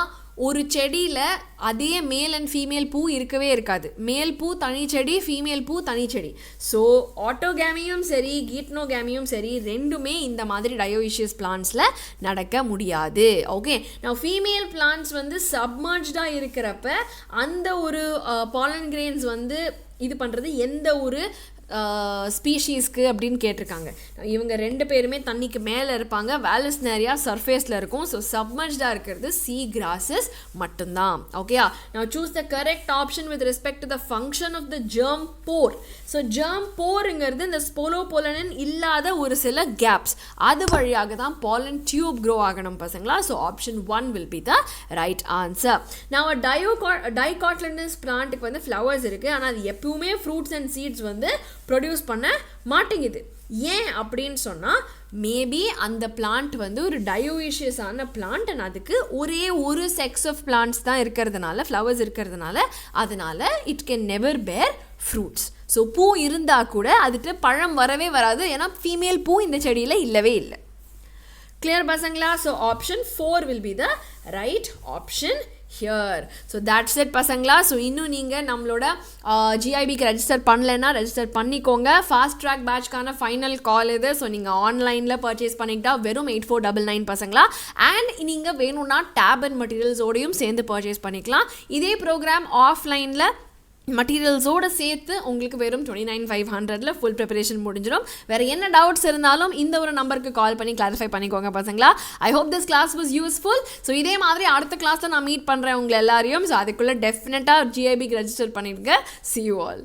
ஒரு செடியில் அதே மேல் அண்ட் ஃபீமேல் பூ இருக்கவே இருக்காது. மேல் பூ தனி செடி, ஃபீமேல் பூ தனி செடி. ஸோ ஆட்டோகேமியும் சரி கீட்னோகேமியும் சரி ரெண்டுமே இந்த மாதிரி டயோஈஷியஸ் பிளான்ட்ஸில் நடக்க முடியாது. ஓகே, நான் ஃபீமேல் பிளான்ட்ஸ் வந்து சப்மர்ஜ்டாக இருக்கிறப்ப அந்த ஒரு பாலன் கிரெயின்ஸ் வந்து இது பண்ணுறது எந்த ஒரு ஸ்பீஷீஸ்க்கு அப்படின்னு கேட்டிருக்காங்க. இவங்க 2 பேருமே தண்ணிக்கு மேலே இருப்பாங்க, வேலஸ்னேரியா சர்ஃபேஸில் இருக்கும். ஸோ சப்மர்ஜ்டாக இருக்கிறது சீ கிராஸஸ் மட்டும்தான். ஓகேயா, நான் choose the correct option with respect to the function of the germ pore. So germ போருங்கிறது இந்த ஸ்போலோபோலனின் இல்லாத ஒரு சில கேப்ஸ், அது வழியாக தான் பாலன் டியூப் க்ரோ ஆகணும் பசங்களா. So option 1 will be the right answer. நான் டைகாட்லண்டஸ் பிளான்ட்டுக்கு வந்து ஃப்ளவர்ஸ் இருக்குது, ஆனால் அது எப்பவுமே ஃப்ரூட்ஸ் அண்ட் சீட்ஸ் வந்து ப்ரொடியூஸ் பண்ண மாட்டேங்குது. ஏன் அப்படின்னு சொன்னால் மேபி அந்த பிளான்ட் வந்து ஒரு டயோஈஷியஸான பிளான்ட் அண்ட் அதுக்கு ஒரே ஒரு செக்ஸ் ஆஃப் பிளான்ட்ஸ் தான் இருக்கிறதுனால, ஃப்ளவர்ஸ் இருக்கிறதுனால, அதனால இட் கேன் நெவர் பேர் ஃப்ரூட்ஸ். ஸோ பூ இருந்தால் கூட அதுக்கு பழம் வரவே வராது, ஏன்னா ஃபீமேல் பூ இந்த செடியில் இல்லவே இல்லை. Clear Pasangala? So option 4 will be the right option here. So that's it Pasangala. So இன்னும் நீங்கள் நம்மளோட GIBக்கு ரெஜிஸ்டர் பண்ணலைன்னா ரெஜிஸ்டர் பண்ணிக்கோங்க. ஃபாஸ்ட் ட்ராக் பேட்ச்க்கான ஃபைனல் கால் இது. ஸோ நீங்கள் ஆன்லைனில் பர்ச்சேஸ் பண்ணிக்கிட்டா வெறும் 8499 Pasangala. அண்ட் நீங்கள் வேணும்னா டேப் அண்ட் மெட்டீரியல்ஸோடையும் சேர்ந்து பர்ச்சேஸ் பண்ணிக்கலாம். இதே ப்ரோக்ராம் ஆஃப்லைனில் மெட்டீரியல்ஸோடு சேர்த்து உங்களுக்கு வெறும் 29,500 ஃபுல் ப்ரிப்பரேஷன் முடிஞ்சிடும். வேறு என்ன டவுட்ஸ் இருந்தாலும் இந்த ஒரு நம்பருக்கு கால் பண்ணி கிளாரிஃபை பண்ணிக்கோங்க பசங்களா. I hope this class was useful. So இதே மாதிரி அடுத்த கிளாஸில் நான் மீட் பண்ணுறேன் உங்களை எல்லாரையும். ஸோ அதுக்குள்ளே டெஃபினட்டாக GIBக்கு ரெஜிஸ்டர் பண்ணிடுங்க. See you all.